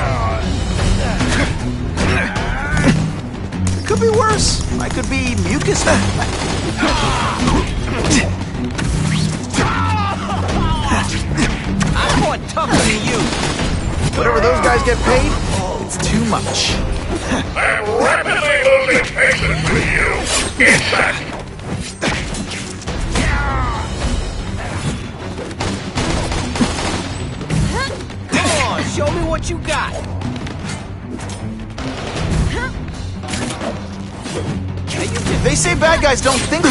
S2: It could be worse. I could be mucus.
S7: I'm more tougher than you.
S2: Whatever those guys get paid, it's too much.
S13: I'm rapidly losing patience with you. Get back.
S7: Come on, show me what you got.
S2: They say bad guys don't think.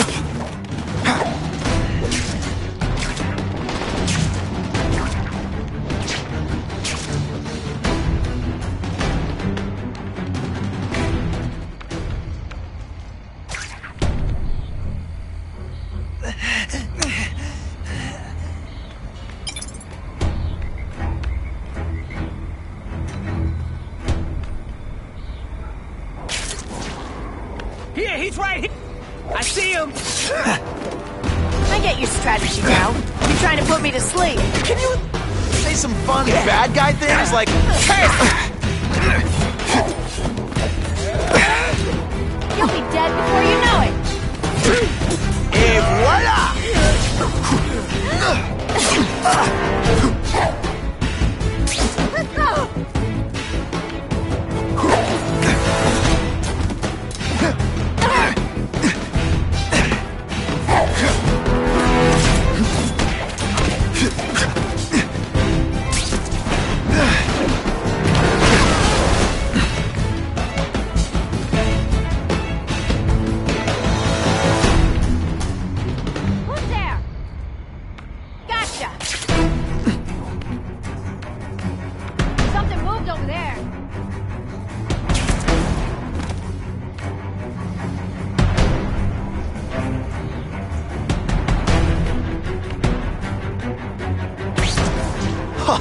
S7: Here, he's right here. I see him.
S8: I get your strategy now. You're trying to put me to sleep.
S2: Can you say some fun bad guy things like, hey!
S8: You'll be dead before you know it.
S2: Et voila!
S8: Let's go. Who's there? Gotcha. Something moved over there.
S2: Huh,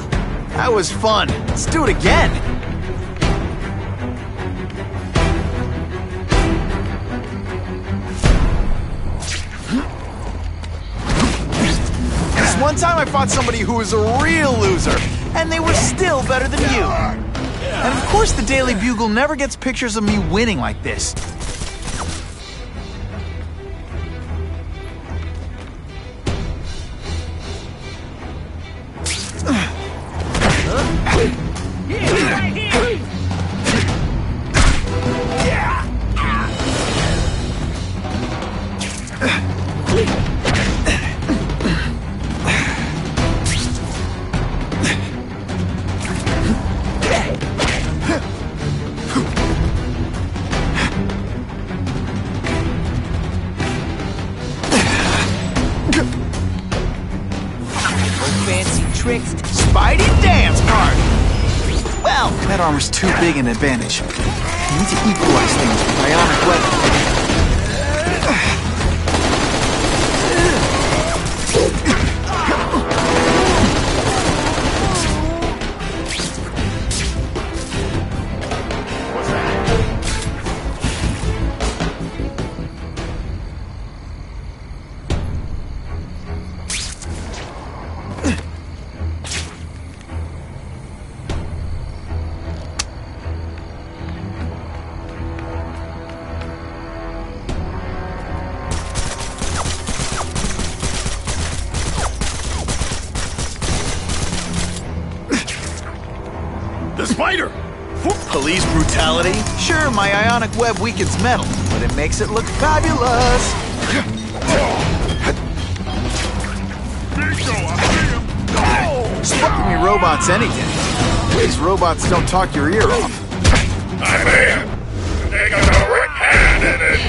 S2: that was fun. Let's do it again. This one time I fought somebody who was a real loser, and they were still better than you. And of course the Daily Bugle never gets pictures of me winning like this.
S7: Fancy tricks.
S2: Spidey dance party! Well, that armor's too big an advantage. I need to equalize things with bionic weapons.
S11: The spider!
S2: Police brutality? Sure, my ionic web weakens metal, but it makes it look fabulous. Spot me robots any day. These robots don't talk your ear off.
S13: I may have taken a direct hand in this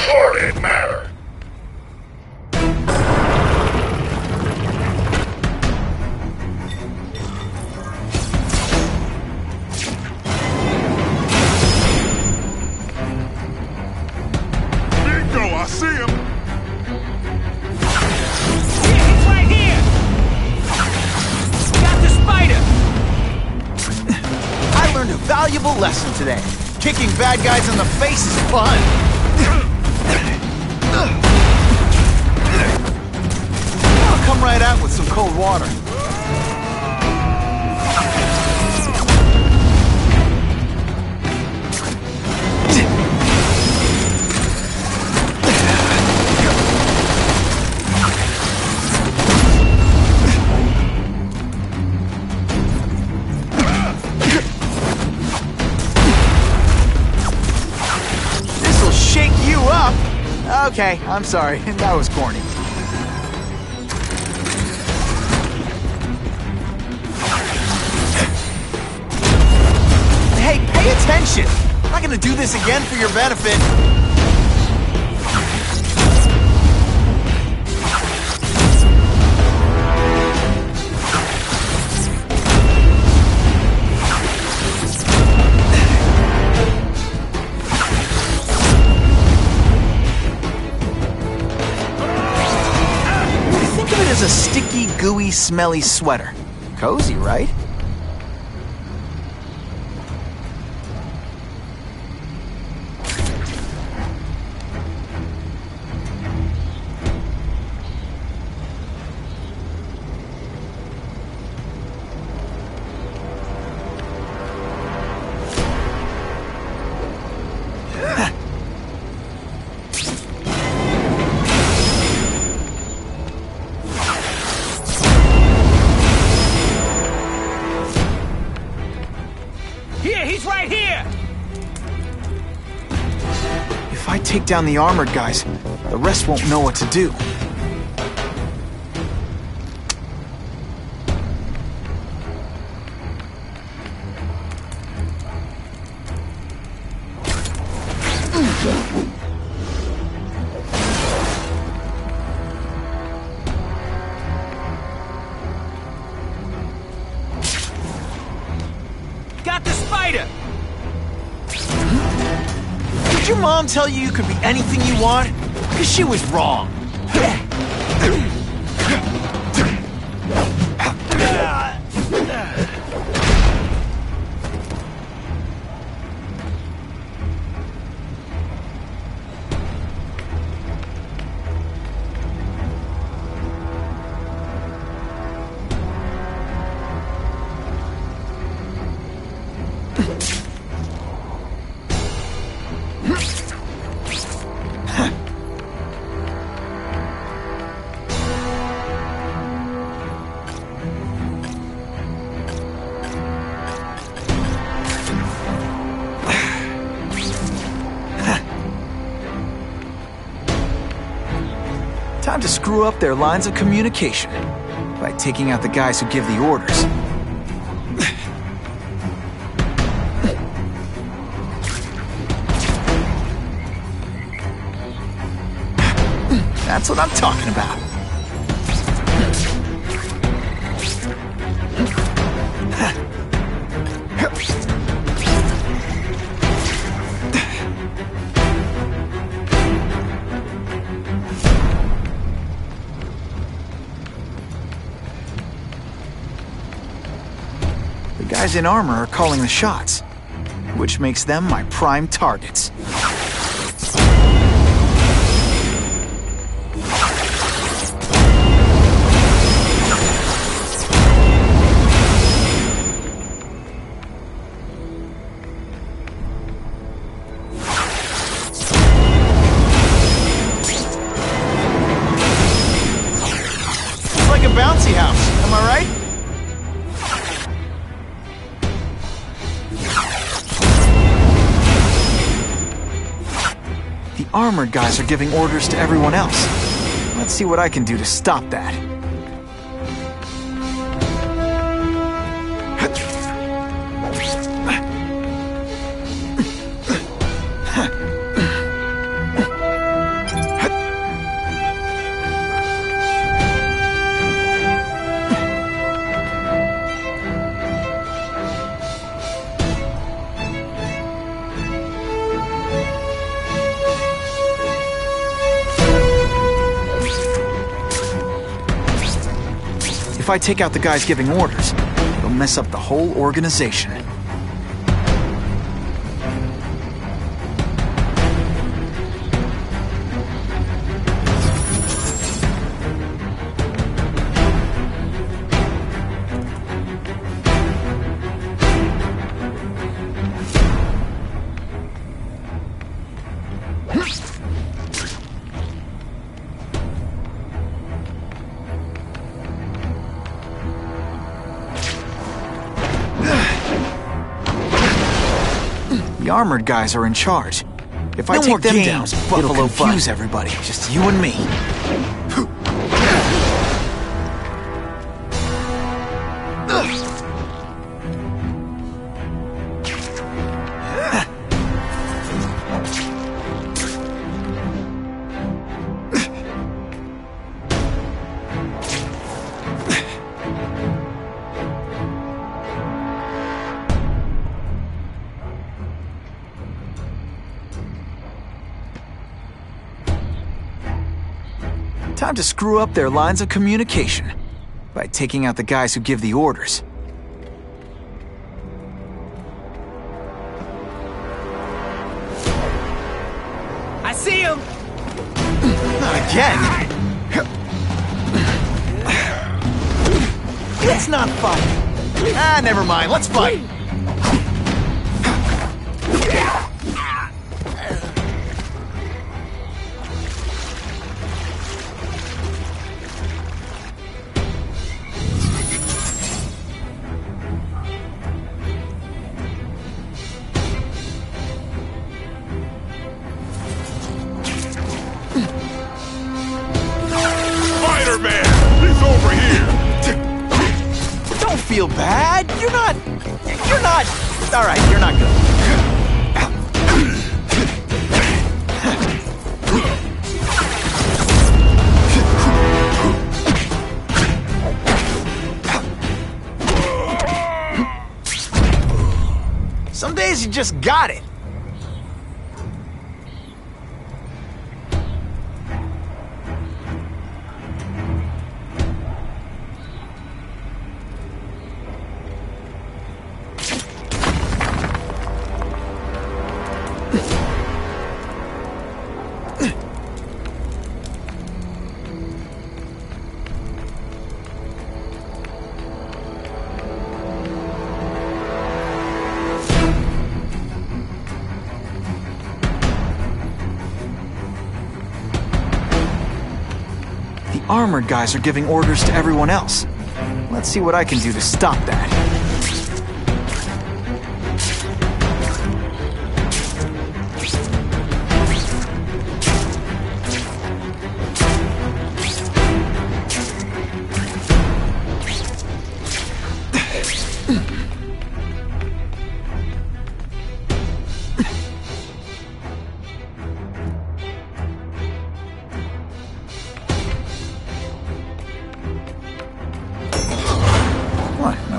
S13: sordid matter.
S11: I see him!
S7: He's right here! Got the spider!
S2: I learned a valuable valuable lesson today. Kicking bad guys in the face is fun. I'll come right out with some cold water. Okay, I'm sorry. That was corny. Hey, pay attention! I'm not gonna do this again for your benefit. A sticky, gooey, smelly sweater. Cozy, right? If I take down the armored guys, the rest won't know what to do.
S7: Got the spider!
S2: Did your mom tell you could be anything you want? Because she was wrong. Time to screw up their lines of communication by taking out the guys who give the orders. That's what I'm talking about. The guys in armor are calling the shots, which makes them my prime targets. It's like a bouncy house, am I right? The armored guys are giving orders to everyone else. Let's see what I can do to stop that. If I take out the guys giving orders, it'll mess up the whole organization. The armored guys are in charge. If I
S5: No more
S2: take them down,
S5: games,
S2: it'll
S5: Buffalo
S2: confuse
S5: Butt.
S2: everybody. Just you and me. Time to screw up their lines of communication by taking out the guys who give the orders.
S7: I see him!
S2: Not again! Let's not fight! Ah, never mind, let's fight!
S11: Spider-Man! He's over here!
S2: Don't feel bad. You're not. All right, you're not good. Some days you just got it. Armored guys are giving orders to everyone else. Let's see what I can do to stop that.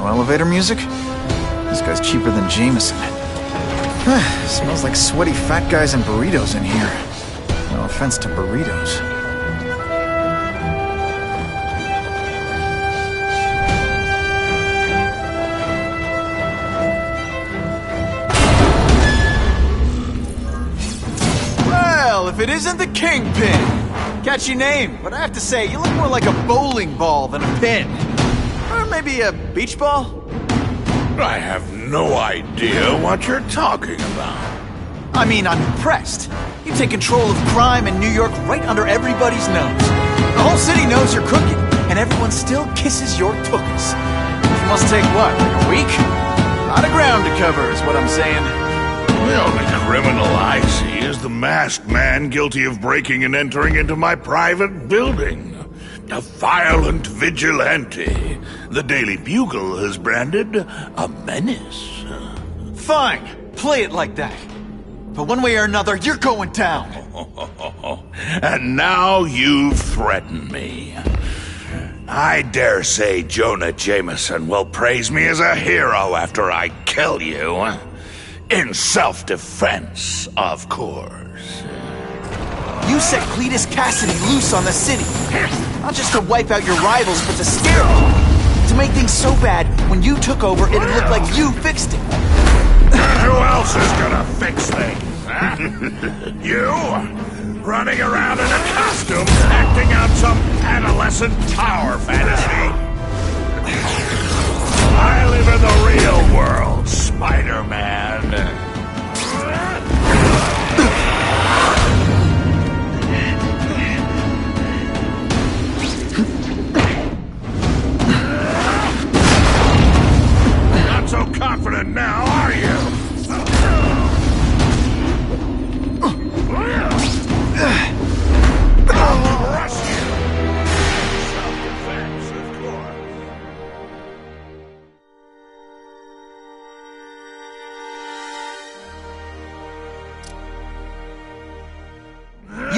S2: Elevator music? This guy's cheaper than Jameson. Smells like sweaty fat guys and burritos in here. No offense to burritos. Well, if it isn't the Kingpin! Catchy name, but I have to say, you look more like a bowling ball than a pin. Or maybe a beach ball?
S13: I have no idea what you're talking about.
S2: I mean, I'm impressed. You take control of crime in New York right under everybody's nose. The whole city knows you're crooked, and everyone still kisses your tookus. It must take, what, like a week? A lot of ground to cover is what I'm saying.
S13: The only criminal I see is the masked man guilty of breaking and entering into my private building. A violent vigilante. The Daily Bugle has branded a menace.
S2: Fine, play it like that. But one way or another, you're going down.
S13: And now you've threatened me. I dare say Jonah Jameson will praise me as a hero after I kill you. In self-defense, of course.
S2: You set Cletus Cassidy loose on the city. Not just to wipe out your rivals, but to scare them. To make things so bad, when you took over, it'd look like you fixed it.
S13: And who else is gonna fix things, huh? You? Running around in a costume, acting out some adolescent power fantasy. I live in the real world, Spider-Man. Not so confident now, are you?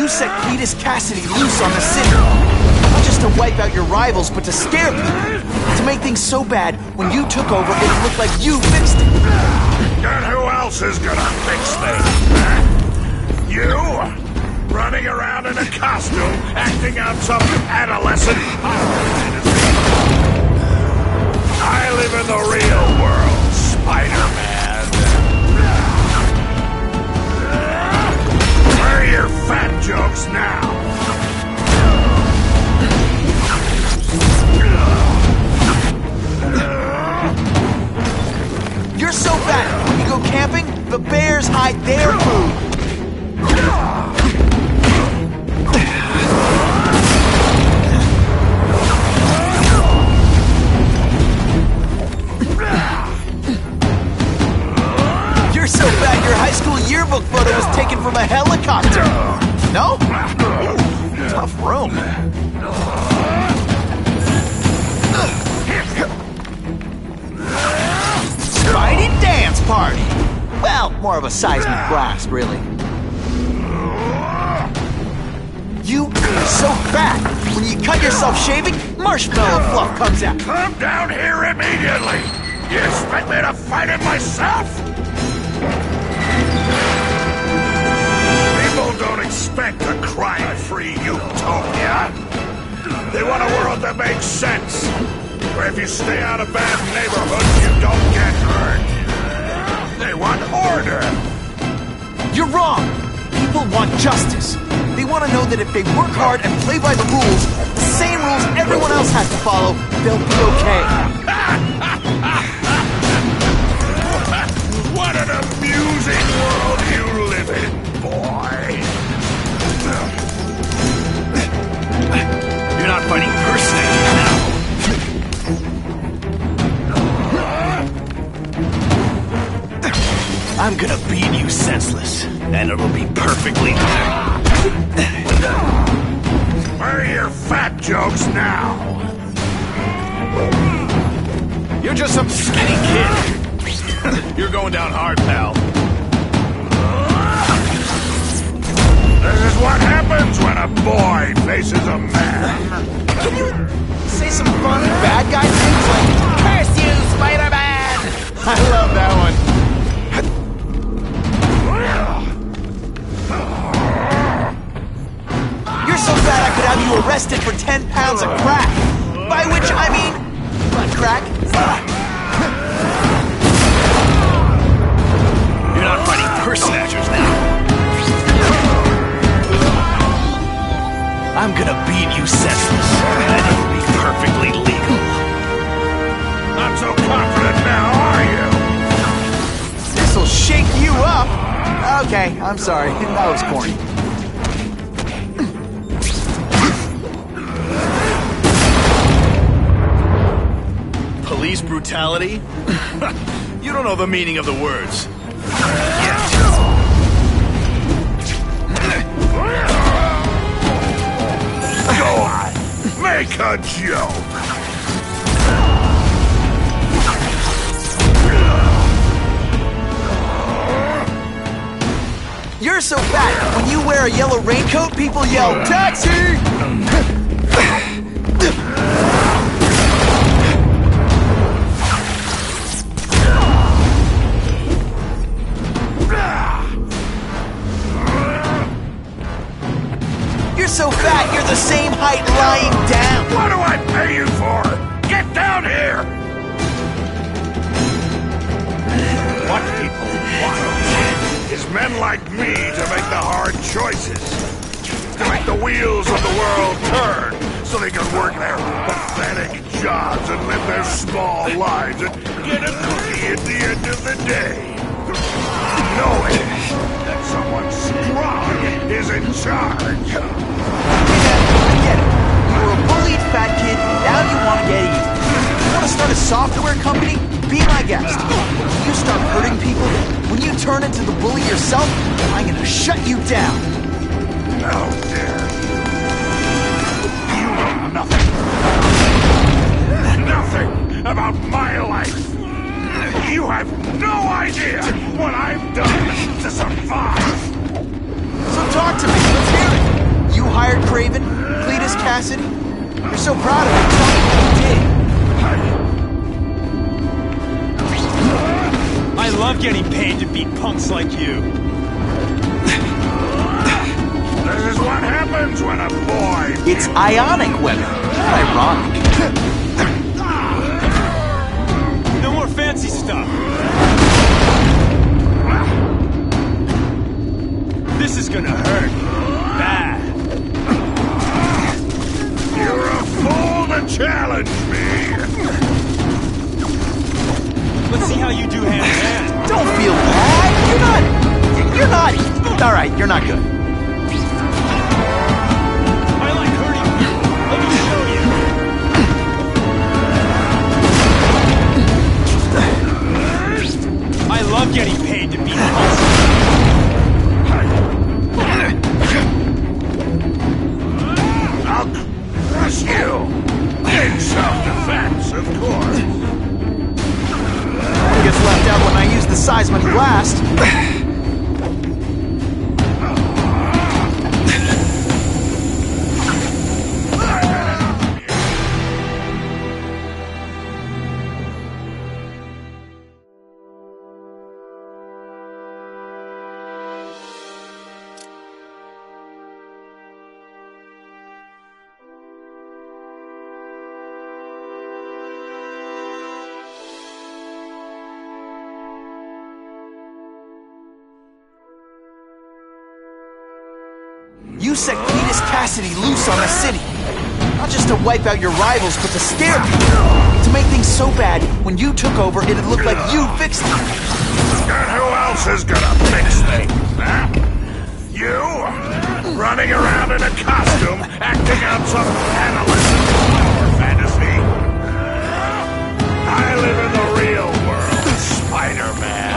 S2: You set Cletus Cassidy loose on the city. Not just to wipe out your rivals, but to scare people. To make things so bad, when you took over, it looked like you fixed it.
S13: And who else is gonna fix things, huh? You? Running around in a costume, acting out some adolescent fantasy. I live in the real world, Spider-Man. Where are your fat jokes now?
S2: You're so fat, when you go camping, the bears hide their food. You're so fat, your high school yearbook photo was taken from a helicopter. No? Tough room. Spidey dance party! Well, more of a seismic blast, really. You are so fat! When you cut yourself shaving, marshmallow fluff comes out!
S13: Come down here immediately! You expect me to fight it myself? People don't expect a crime-free utopia. They want a world that makes sense. Where if you stay out of bad neighborhoods, you don't get hurt. They want order.
S2: You're wrong! People want justice. They want to know that if they work hard and play by the rules, the same rules everyone else has to follow, they'll be okay.
S13: What an amusing world you live in, boy.
S11: You're not fighting personally now. I'm gonna beat you senseless, and it'll be perfectly fine.
S13: Where are your fat jokes now?
S11: You're just some skinny kid. You're going down hard, pal.
S13: This is what happens when a boy faces a man.
S2: Can you say some fun bad guy things like, "Curse you, Spider-Man"? I love that one. You're so fat I could have you arrested for 10 pounds of crack. By which I mean, butt crack.
S11: You're not fighting purse snatchers now. I'm gonna beat you senseless, and it'll be perfectly legal.
S13: Not so confident now, are you?
S2: This'll shake you up. Okay, I'm sorry. That was corny.
S11: Police brutality? You don't know the meaning of the words.
S13: Go on, make a joke.
S2: You're so fat, when you wear a yellow raincoat, people yell, "Taxi!" You're so fat, you're the same height lying down.
S13: What do I pay you for? Get down here! What people want is men like me to make the hard choices. To make the wheels of the world turn so they can work their pathetic jobs and live their small lives and get a cookie at the end of the day. Knowing that someone strong is in charge.
S2: Yeah, I get it. You were a bullied fat kid, now you want to get even. You want to start a software company? Be my guest. When you start hurting people, when you turn into the bully yourself, I'm gonna shut you down.
S13: How dare you? You know nothing. Nothing about my life. You have no idea what I've done to survive.
S2: So talk to me, let's hear it. You hired Craven, Cletus Cassidy? You're so proud of him. Tell me what you did.
S5: I love getting paid to beat punks like you.
S13: This is what happens when a boy...
S2: It's ionic weapon, not ironic.
S5: No more fancy stuff. This is gonna hurt. Bad.
S13: You're a fool to challenge me!
S5: Let's see how you do hand-to-hand.
S2: Don't feel bad. You're not... Alright, you're not good.
S5: I like hurting people. Let me show you. I love getting paid to beat punks.
S13: I'll crush you! In self-defense, of course.
S2: Gets left out when I use the seismic blast. You set Cletus Cassidy loose on the city. Not just to wipe out your rivals, but to scare people. To make things so bad, when you took over, it'd look like you fixed them.
S13: And who else is gonna fix things, huh? You? Running around in a costume, acting out some adolescent power fantasy? I live in the real world, Spider-Man.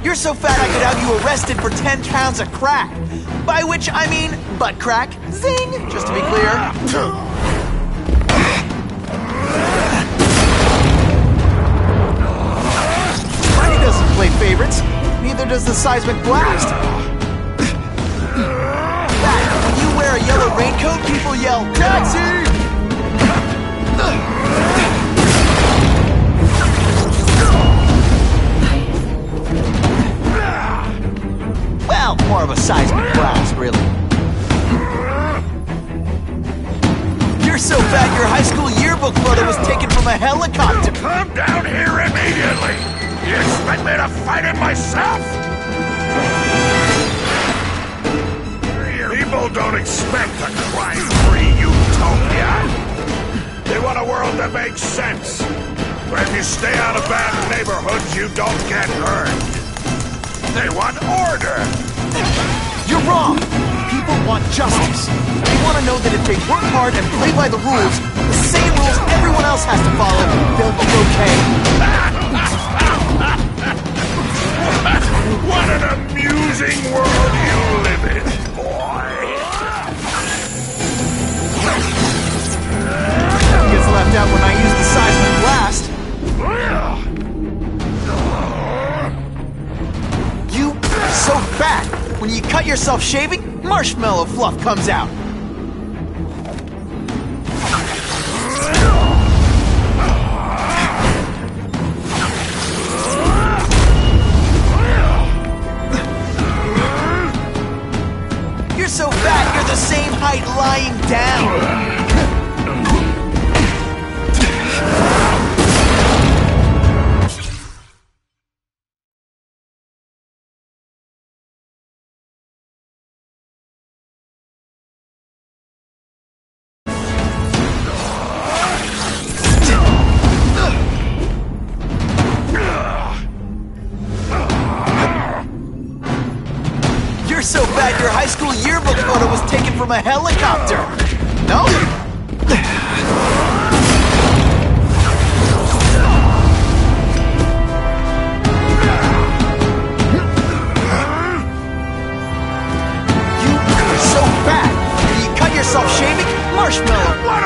S2: You're so fat I could have you arrested for 10 pounds of crack. By which I mean butt crack. Zing! Just to be clear. Spidey doesn't play favorites. Neither does the seismic blast. Fact, when you wear a yellow raincoat, people yell, "Taxi!" Well, more of a seismic blast, really. You're so fat your high school yearbook photo was taken from a helicopter.
S13: Come down here immediately! You expect me to fight it myself? People don't expect a crime-free utopia. They want a world that makes sense. Where if you stay out of bad neighborhoods, you don't get hurt. They want order.
S2: You're wrong. People want justice. They want to know that if they work hard and play by the rules, the same rules everyone else has to follow, they'll be okay.
S13: What an amusing world you live in, boy.
S2: Gets left out when I use the seismic blast. You are so fat. When you cut yourself shaving, marshmallow fluff comes out. You're so fat, you're the same height lying down. You're so fat your high school yearbook photo was taken from a helicopter. No? You're so fat. When you cut yourself shaving, marshmallow.
S13: What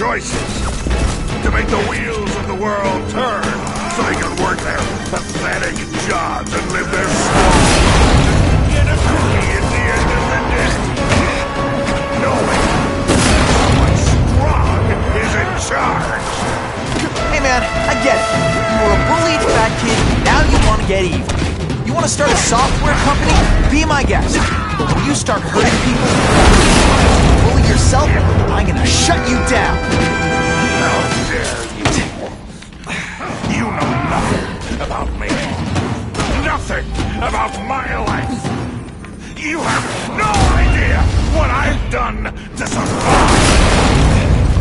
S13: choices. To make the wheels of the world turn so they can work their pathetic jobs and live their small lives. Get a cookie at the end of the day. Knowing someone strong is in charge.
S2: Hey man, I get it. You were a bullied fat kid, now you want to get even. You want to start a software company? Be my guest. But when you start hurting people, bully yourself, I'm gonna shut you down.
S13: How dare you? You know nothing about me. Nothing about my life. You have no idea what I've done to survive.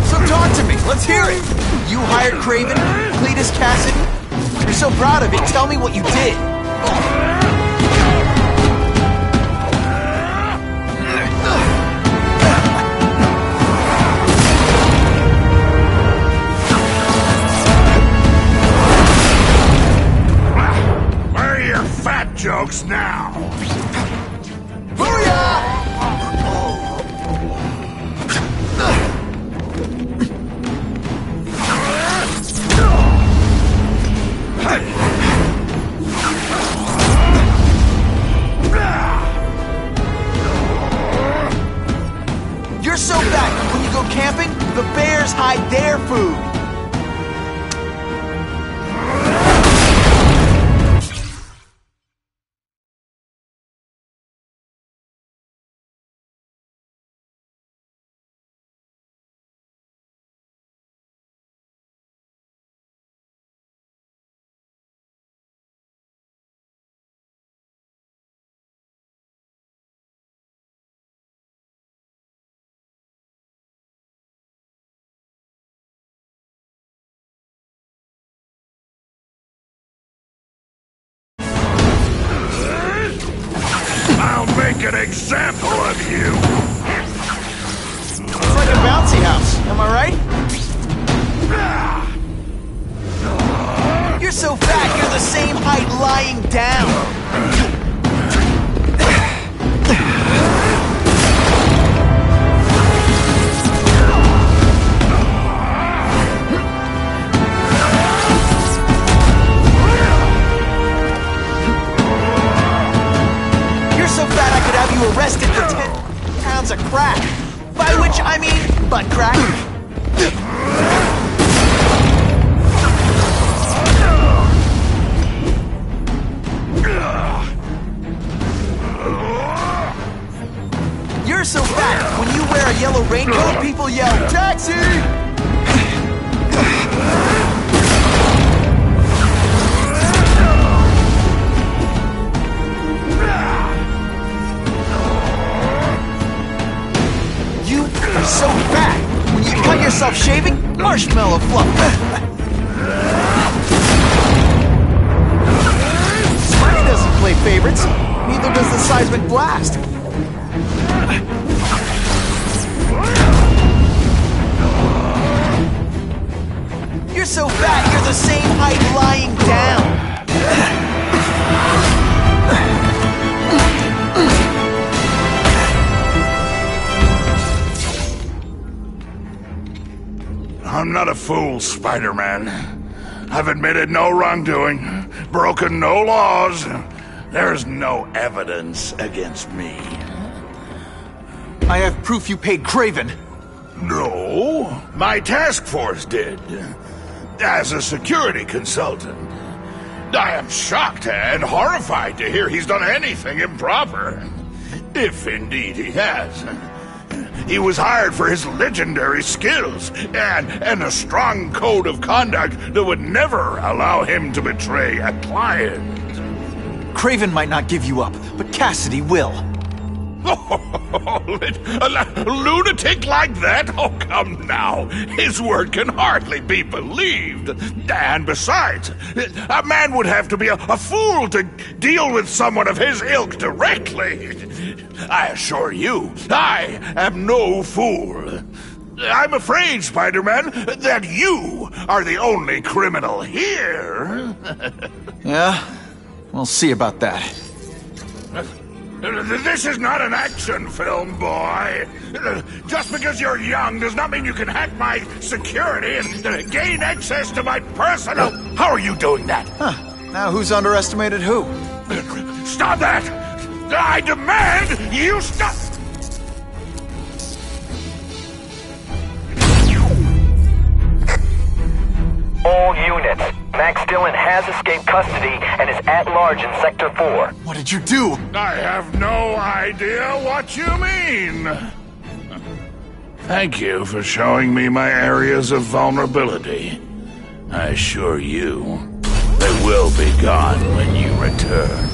S2: So talk to me, let's hear it. You hired Kraven, Cletus Cassidy. You're so proud of it, tell me what you did.
S13: Where are your fat jokes now?
S2: Booyah! You're so fat, when you go camping, the bears hide their food.
S13: I'll make an example of you.
S2: It's like a bouncy house, am I right? You're so fat, you're the same height lying down. You're so fat I could have you arrested for 10 pounds of crack. By which I mean butt crack. You're so fat, when you wear a yellow raincoat, people yell, "Taxi!" You are so fat, when you cut yourself shaving, marshmallow fluff. Smarty doesn't play favorites, neither does the seismic blast. You're so fat, you're the same height lying down.
S13: I'm not a fool, Spider-Man. I've admitted no wrongdoing, broken no laws. There's no evidence against me.
S2: I have proof you paid Kraven.
S13: No, my task force did. As a security consultant. I am shocked and horrified to hear he's done anything improper. If indeed he has. He was hired for his legendary skills and a strong code of conduct that would never allow him to betray a client.
S2: Kraven might not give you up, but Cassidy will.
S13: A lunatic like that? Oh, come now. His word can hardly be believed. And besides, a man would have to be a fool to deal with someone of his ilk directly. I assure you, I am no fool. I'm afraid, Spider-Man, that you are the only criminal here.
S2: Yeah? We'll see about that.
S13: This is not an action film, boy. Just because you're young does not mean you can hack my security and gain access to my personal... How are you doing that?
S2: Huh. Now who's underestimated who?
S13: Stop that! I demand you stop...
S9: All units. Max Dillon has escaped custody and is at large in Sector 4.
S2: What did you do?
S13: I have no idea what you mean. Thank you for showing me my areas of vulnerability. I assure you, they will be gone when you return.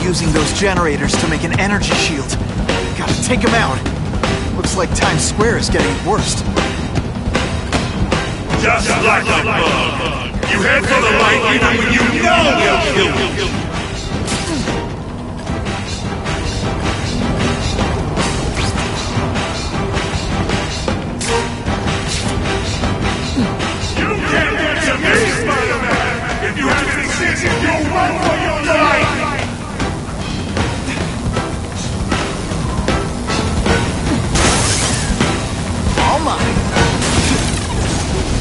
S2: Using those generators to make an energy shield. Gotta take him out. Looks like Times Square is getting worse.
S13: Just like a bug. You head for the light even when you know they'll kill you. You can't get to me, Spider-Man! If you have an decision, you'll run for your life!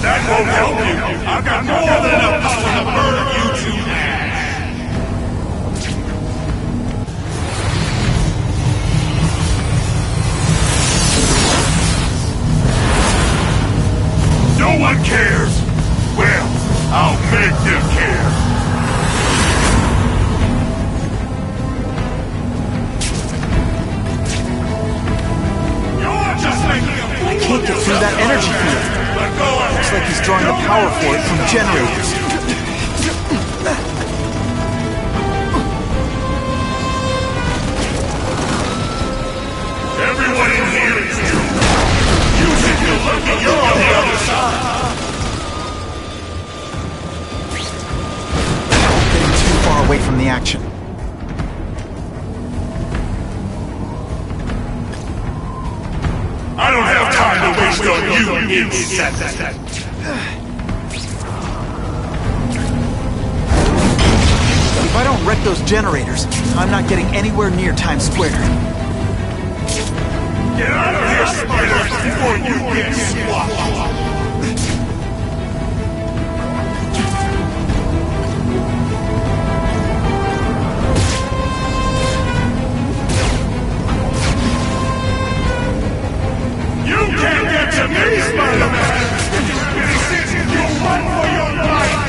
S13: That won't help you. I've got more than enough power to burn you to ash. No one cares. Well, I'll make them care. You're just making a fool.
S2: I can't get through that energy field. Looks like he's drawing the power for it from generators.
S13: Everyone in here is you. You think you're lucky you're on the other side.
S2: Getting too far away from the action.
S13: I don't have time to waste on you insect.
S2: If I don't wreck those generators, I'm not getting anywhere near Times Square.
S13: Get out of here, Spider, before you get squashed! You can't get to me, Spider-Man! If you have a decision, you'll run for your life!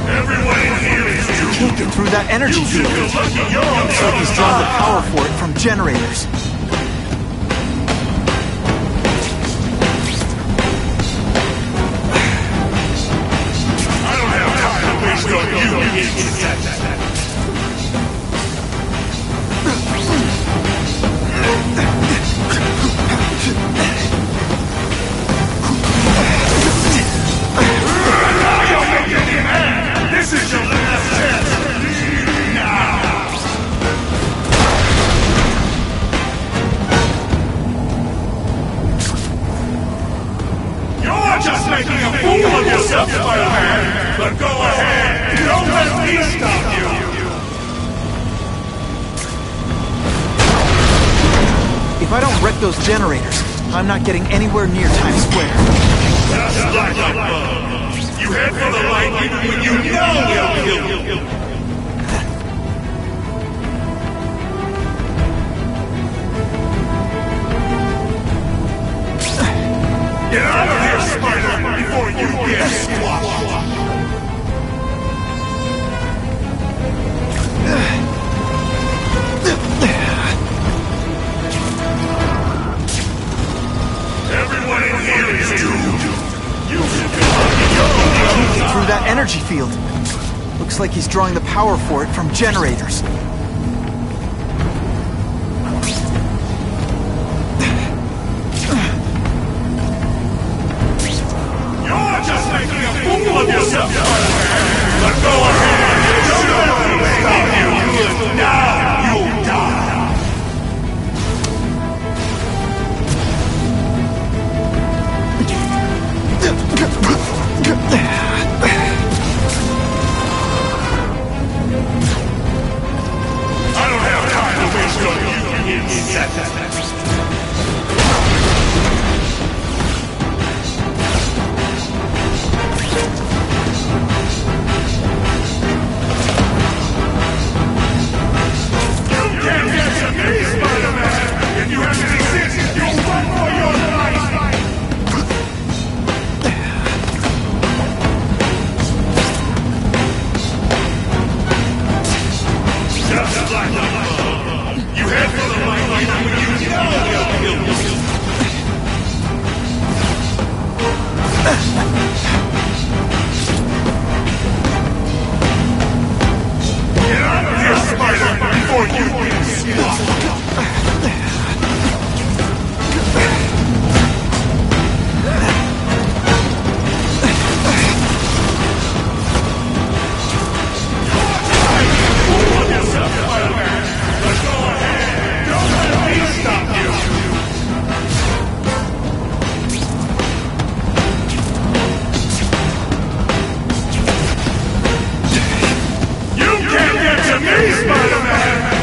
S13: Everyone in here is you!
S2: Can't get through that energy field. Looks like he's drawn the power for it from generators.
S13: I don't have time to waste on you insect.
S2: unlock those generators, I'm not getting anywhere near Times Square.
S13: Just like a bug. You head for the light even when you know they'll kill you. Get out of here, Spider, before you get squashed! Everyone in here is doomed! You should be lucky
S2: Through that energy field. Looks like he's drawing the power for it from generators.
S13: You're just making a fool of yourself, Spider-Man! But go ahead! Surely stop you! Now you'll die! I don't have time to waste on you insects! If you have any sense, you'll run for your life! Just like a bug. You head for the light when you know they'll kill you. Get out of here, Spider, before you get squashed!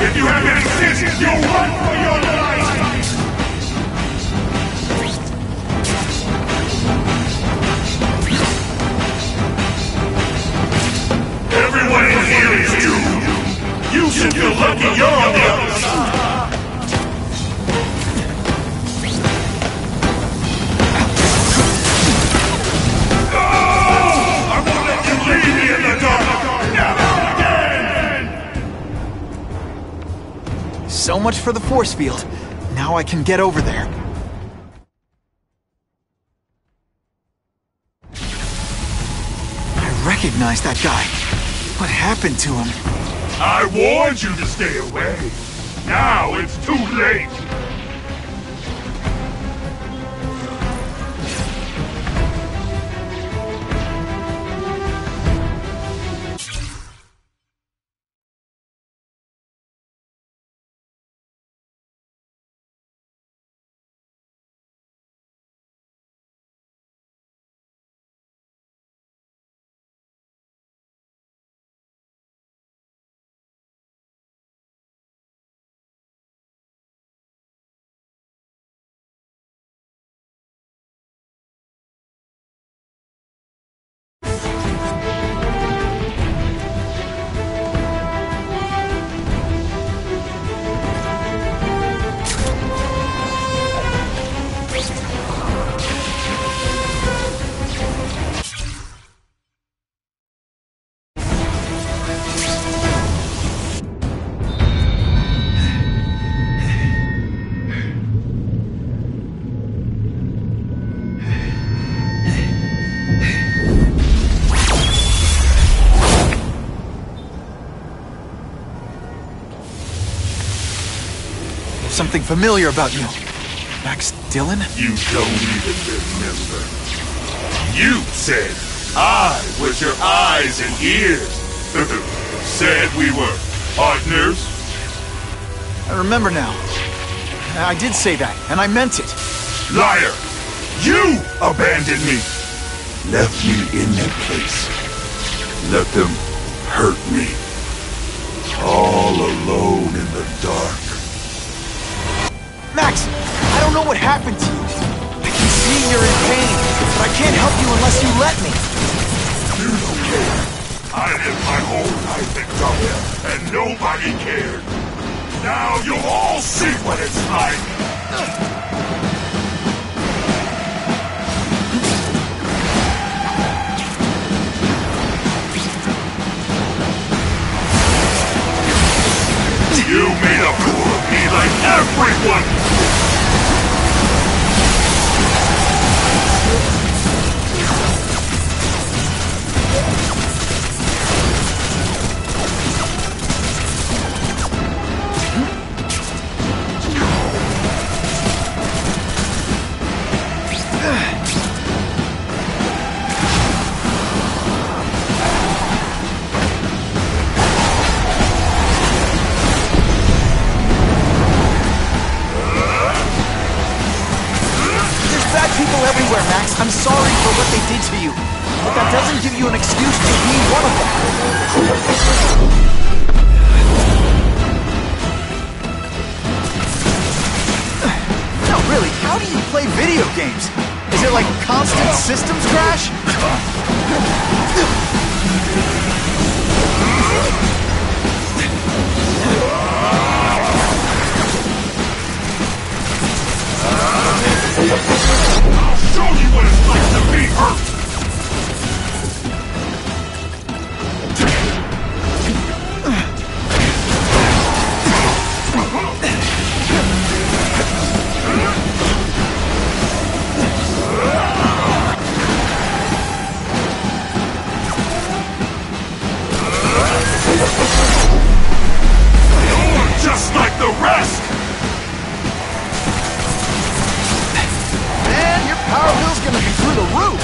S13: If you have any sense, you'll run for your life! Everyone in here is doomed! You should feel lucky you're on the other side! I won't let you leave me in the dark! Never again!
S2: So much for the force field. Now I can get over there. I recognize that guy. What happened to him?
S13: I warned you to stay away. Now it's too late.
S2: Something familiar about you. Max Dillon?
S13: You don't even remember. You said I was your eyes and ears. Said we were partners.
S2: I remember now. I did say that, and I meant it.
S13: Liar! You abandoned me! Left me in that place. Let them hurt me. All alone in the dark.
S2: Max, I don't happened to you? I can see you're in pain, but I can't help you unless you let me.
S13: You don't care. I lived my whole life in trouble, and nobody cared. Now you'll all see what it's like. You made a fool of me like everyone!
S2: Everywhere, Max. I'm sorry for what they did to you, but that doesn't give you an excuse to be one of them. No, really, how do you play video games? Is it like constant systems crash?
S13: Show you what it's like to be hurt! You're just like the rest!
S2: Power bill's gonna be through the roof!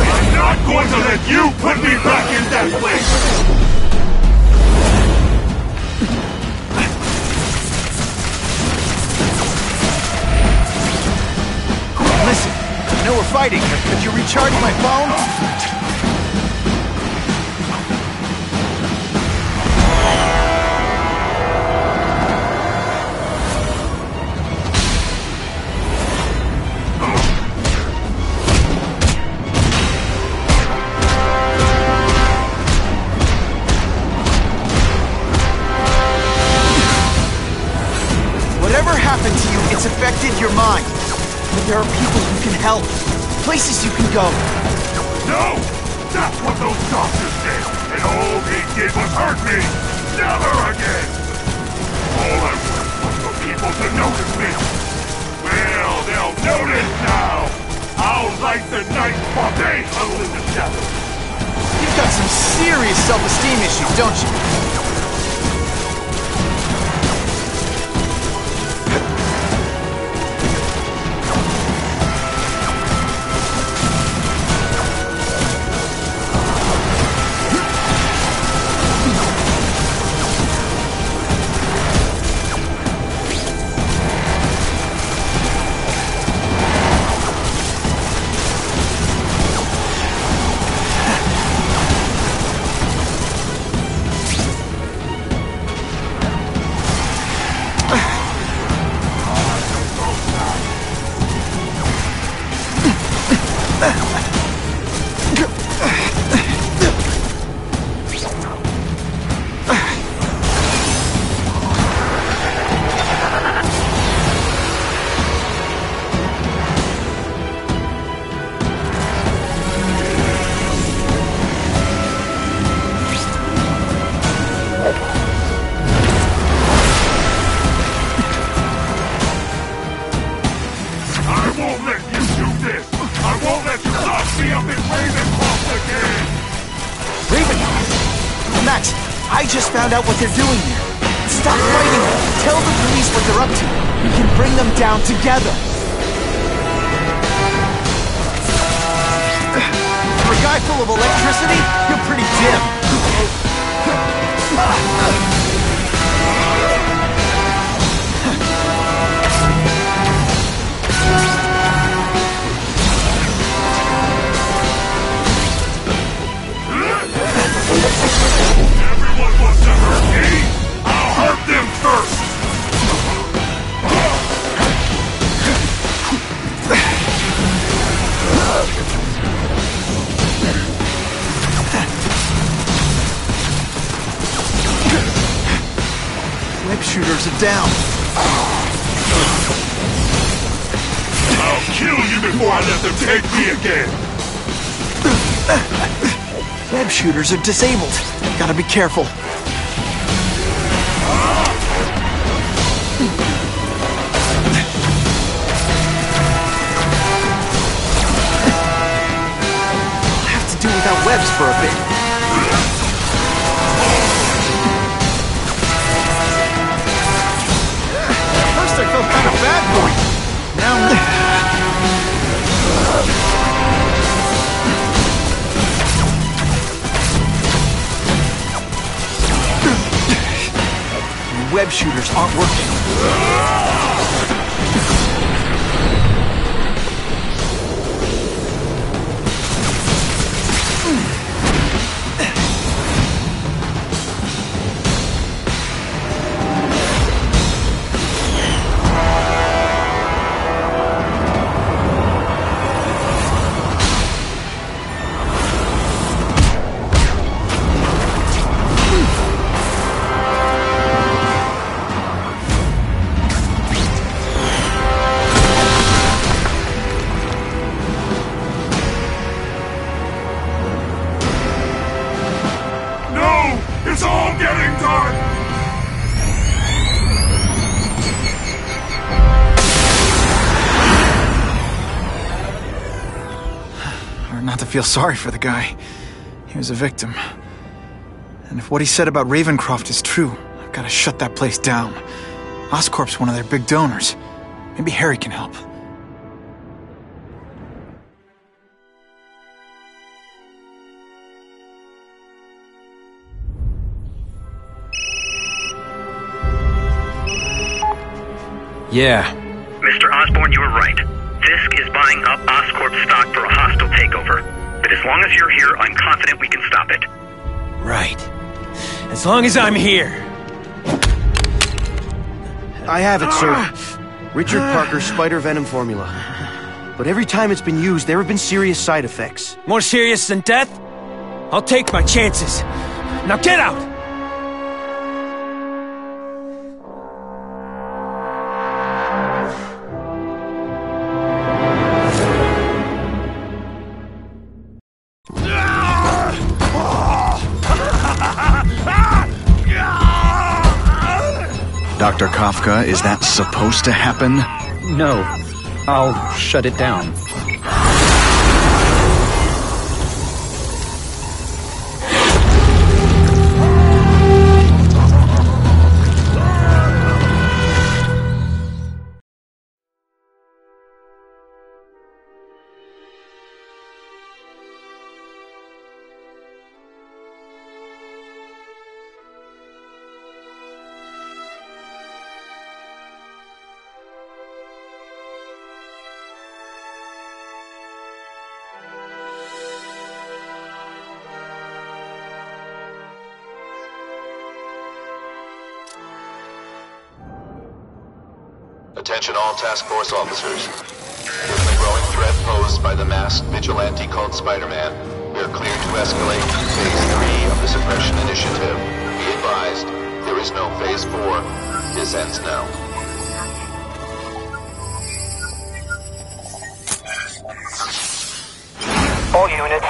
S13: I'm not going to let you put me back in that place!
S2: Listen, I know we're fighting, but could you recharge my phone? It's affected your mind. But there are people who can help. Places you can go.
S13: No! That's what those doctors did! And all they did was hurt me! Never again! All I wanted was for people to notice me! Well, they'll notice now! I'll light the night while they huddle in the shadows!
S2: You've got some serious self-esteem issues, don't you? I just found out what they're doing here. Stop fighting them. Tell the police what they're up to. We can bring them down together. sky full of electricity? You're pretty dim.
S13: Everyone wants to hurt me? I'll hurt them first!
S2: Web shooters are down.
S13: I'll kill you before I let them take me again!
S2: Web shooters are disabled. Gotta be careful. I'll have to do without webs for a bit. At first I felt kind of bad for you. Now... web shooters aren't working.
S13: It's all getting dark!
S2: Hard not to feel sorry for the guy. He was a victim. And if what he said about Ravencroft is true, I've got to shut that place down. Oscorp's one of their big donors. Maybe Harry can help.
S5: Yeah.
S14: Mr. Osborn, you were right. Fisk is buying up Oscorp stock for a hostile takeover. But as long as you're here, I'm confident we can stop it.
S5: Right. As long as I'm here.
S15: I have it, sir. Richard Parker's spider venom formula. But every time it's been used, there have been serious side effects.
S5: More serious than death? I'll take my chances. Now get out!
S16: Dr. Kafka, is that supposed to happen?
S17: No. I'll shut it down.
S18: Attention all task force officers. Given the growing threat posed by the masked vigilante called Spider-Man, we are cleared to escalate to Phase 3 of the Suppression Initiative. Be advised, there is no Phase 4. This ends now.
S9: All units,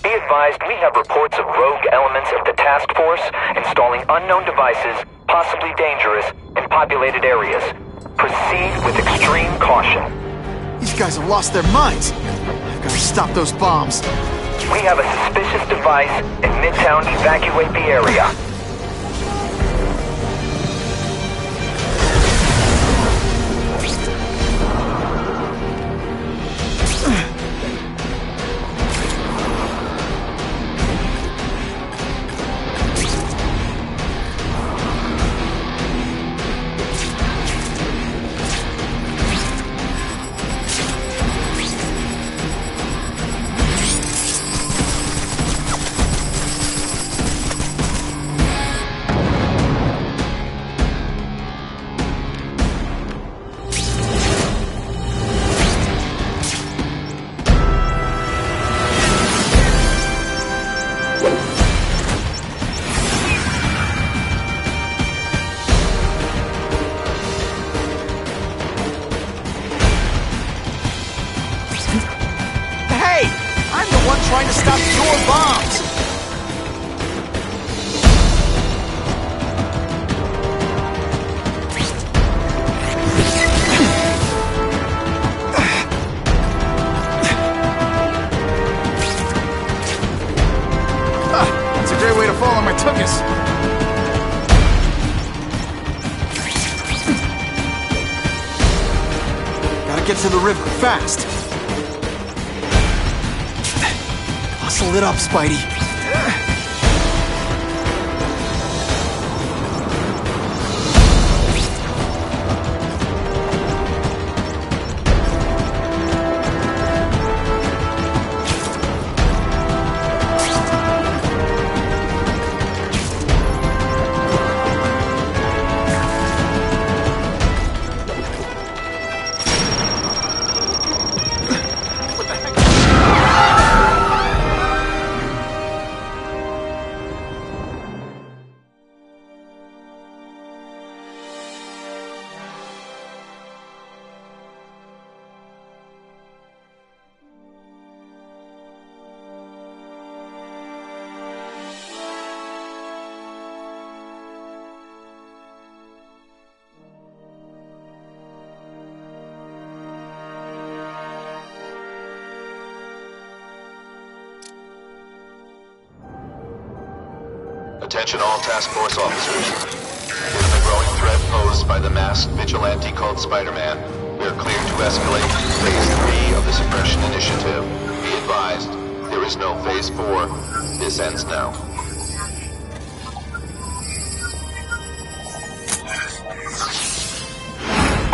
S9: be advised we have reports of rogue elements of the task force installing unknown devices, possibly dangerous, in populated areas. Proceed with extreme caution.
S2: These guys have lost their minds. I've got to stop those bombs.
S9: We have a suspicious device in Midtown. Evacuate the area.
S2: stop your bombs! That's a great way to fall on my tuchus. Gotta get to the river, fast! Hustle it up, Spidey.
S18: Attention all task force officers. Given the growing threat posed by the masked vigilante called Spider-Man, we are cleared to escalate Phase 3 of the Suppression Initiative. Be advised, there is no Phase 4. This ends now.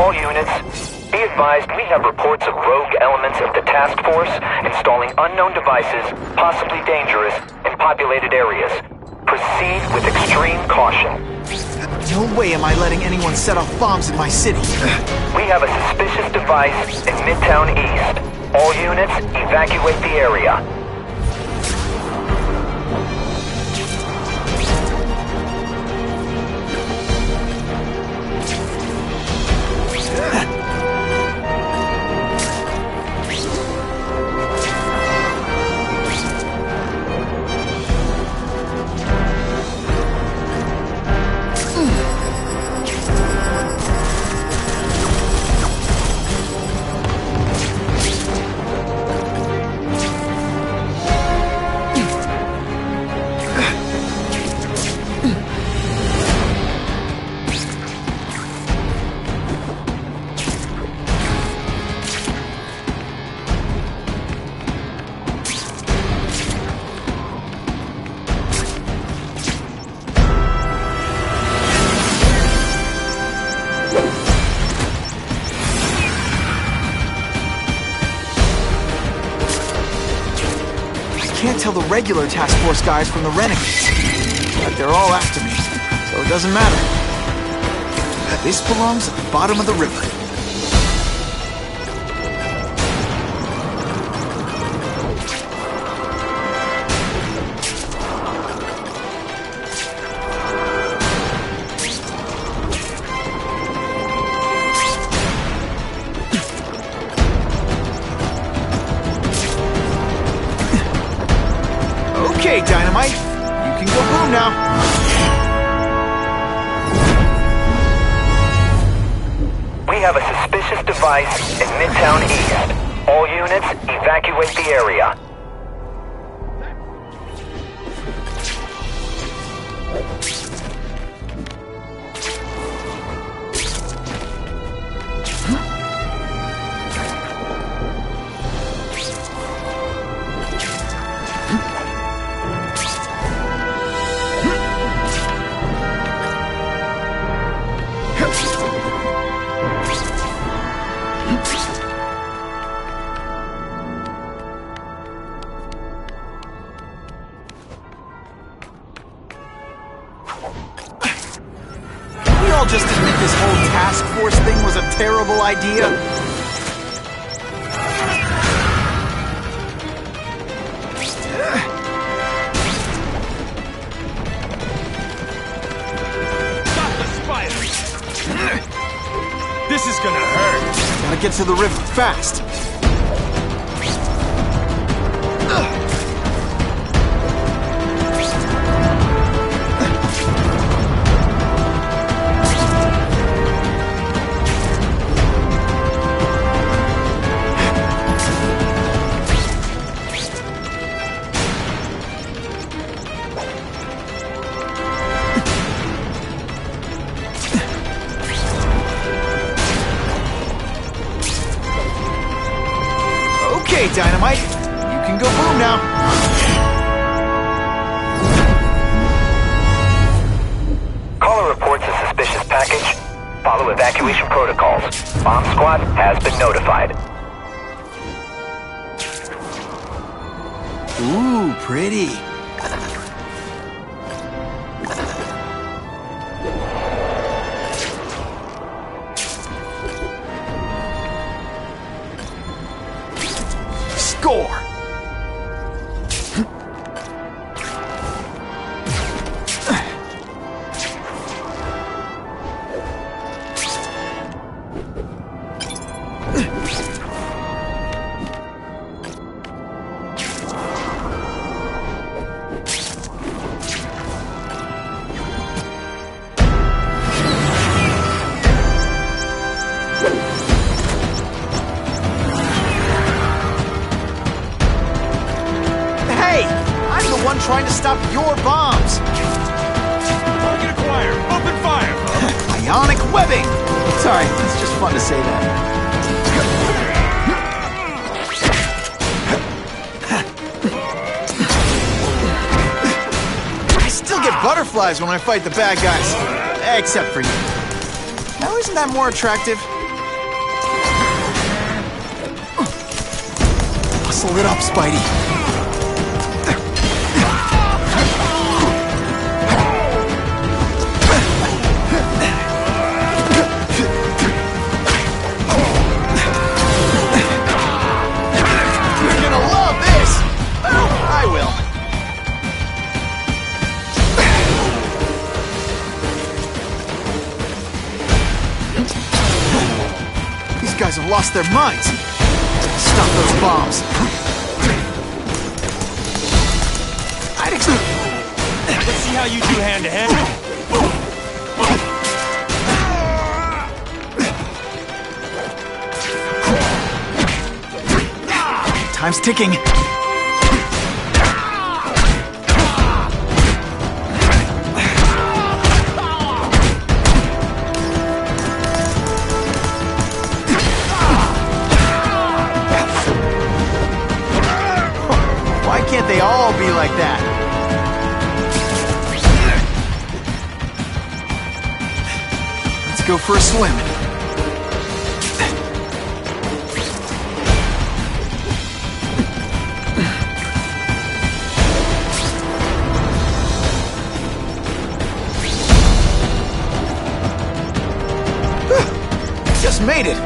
S9: All units, be advised we have reports of rogue elements of the task force installing unknown devices, possibly dangerous, in populated areas. Proceed with extreme caution.
S2: No way am I letting anyone set off bombs in my city.
S9: We have a suspicious device in Midtown East. All units, evacuate the area.
S2: Can't tell the regular task force guys from the renegades. But they're all after me, so it doesn't matter. This belongs at the bottom of the river. Okay, Dynamite. You can go boom now.
S9: We have a suspicious device in Midtown East. All units, evacuate the area.
S2: We all just admit this whole task force thing was a terrible idea.
S11: Stop the spiders! This is gonna hurt.
S2: Gotta get to the river, fast. Dynamite. You can go boom now.
S9: Caller reports a suspicious package. Follow evacuation protocols. Bomb squad has been notified.
S2: Ooh, pretty. Score! Trying to stop your bombs.
S11: Target acquired. Open fire.
S2: Ionic webbing. Sorry, it's just fun to say that. I still get butterflies when I fight the bad guys. Except for you. Now isn't that more attractive? Muscle it up, Spidey. Guys have lost their minds. Stop those bombs.
S11: Let's see how you do hand to hand.
S2: Time's ticking. Can't they all be like that? Let's go for a swim. Just made it.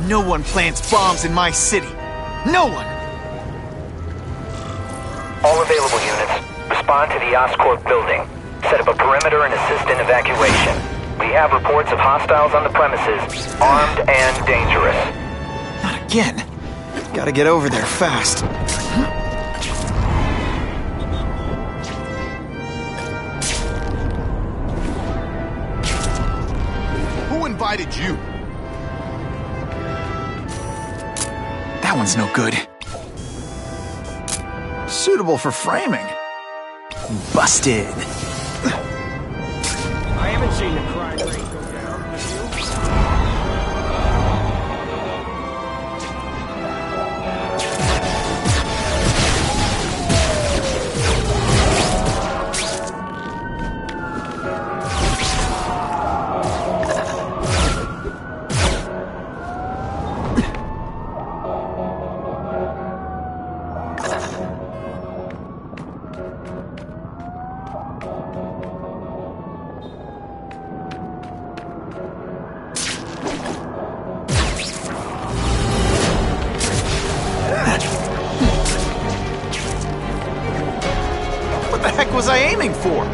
S2: No one plants bombs in my city. No one!
S9: All available units, respond to the Oscorp building. Set up a perimeter and assist in evacuation. We have reports of hostiles on the premises, armed and dangerous.
S2: Not again. Gotta get over there fast.
S11: Who invited you?
S2: That one's no good. Suitable for framing. Busted.
S12: I haven't seen the crime rate go down, have
S2: What the heck was I aiming for?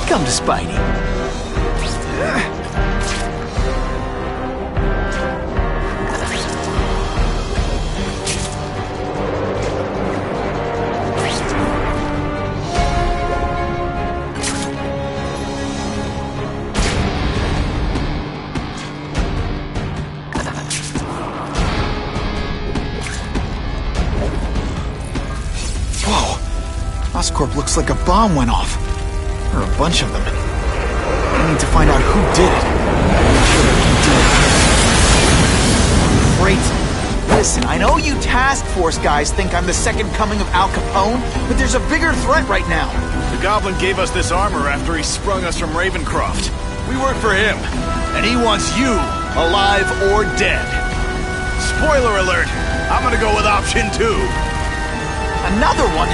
S2: Come to Spidey. Oscorp looks like a bomb went off. Or a bunch of them. I need to find out who did it. I'm sure I can do it. Great. Listen, I know you task force guys think I'm the second coming of Al Capone, but there's a bigger threat right now.
S11: The Goblin gave us this armor after he sprung us from Ravencroft. We work for him, and he wants you alive or dead. Spoiler alert, I'm gonna go with option 2.
S2: Another one?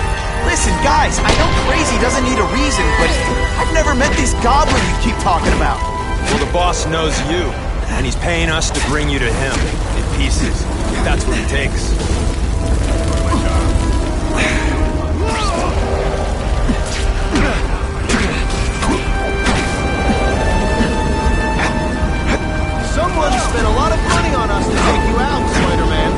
S2: Listen, guys, I know crazy doesn't need a reason, but I've never met this Goblin you keep talking about.
S5: Well, the boss knows you, and he's paying us to bring you to him, in pieces. That's what it takes.
S15: Someone spent a lot of money on us to take you out, Spider-Man.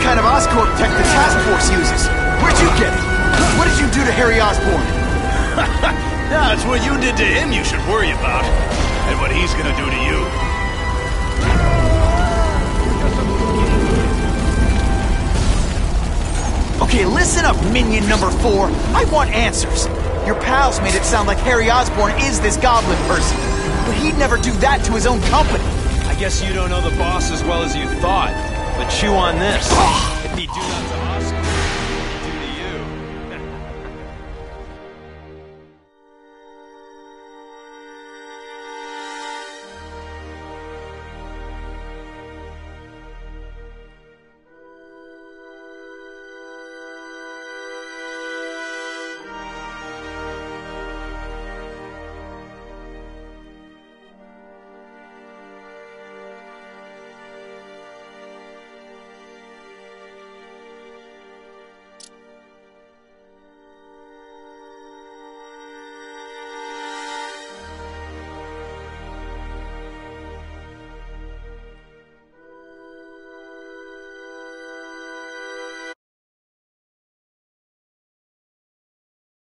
S2: Kind of Oscorp tech the task force uses. Where'd you get it? What did you do to Harry Osborn?
S11: Yeah, it's what you did to him you should worry about. And what he's gonna do to you.
S2: Okay, listen up, minion number 4. I want answers. Your pals made it sound like Harry Osborn is this goblin person. But he'd never do that to his own company.
S5: I guess you don't know the boss as well as you thought. But chew on this. If he do not...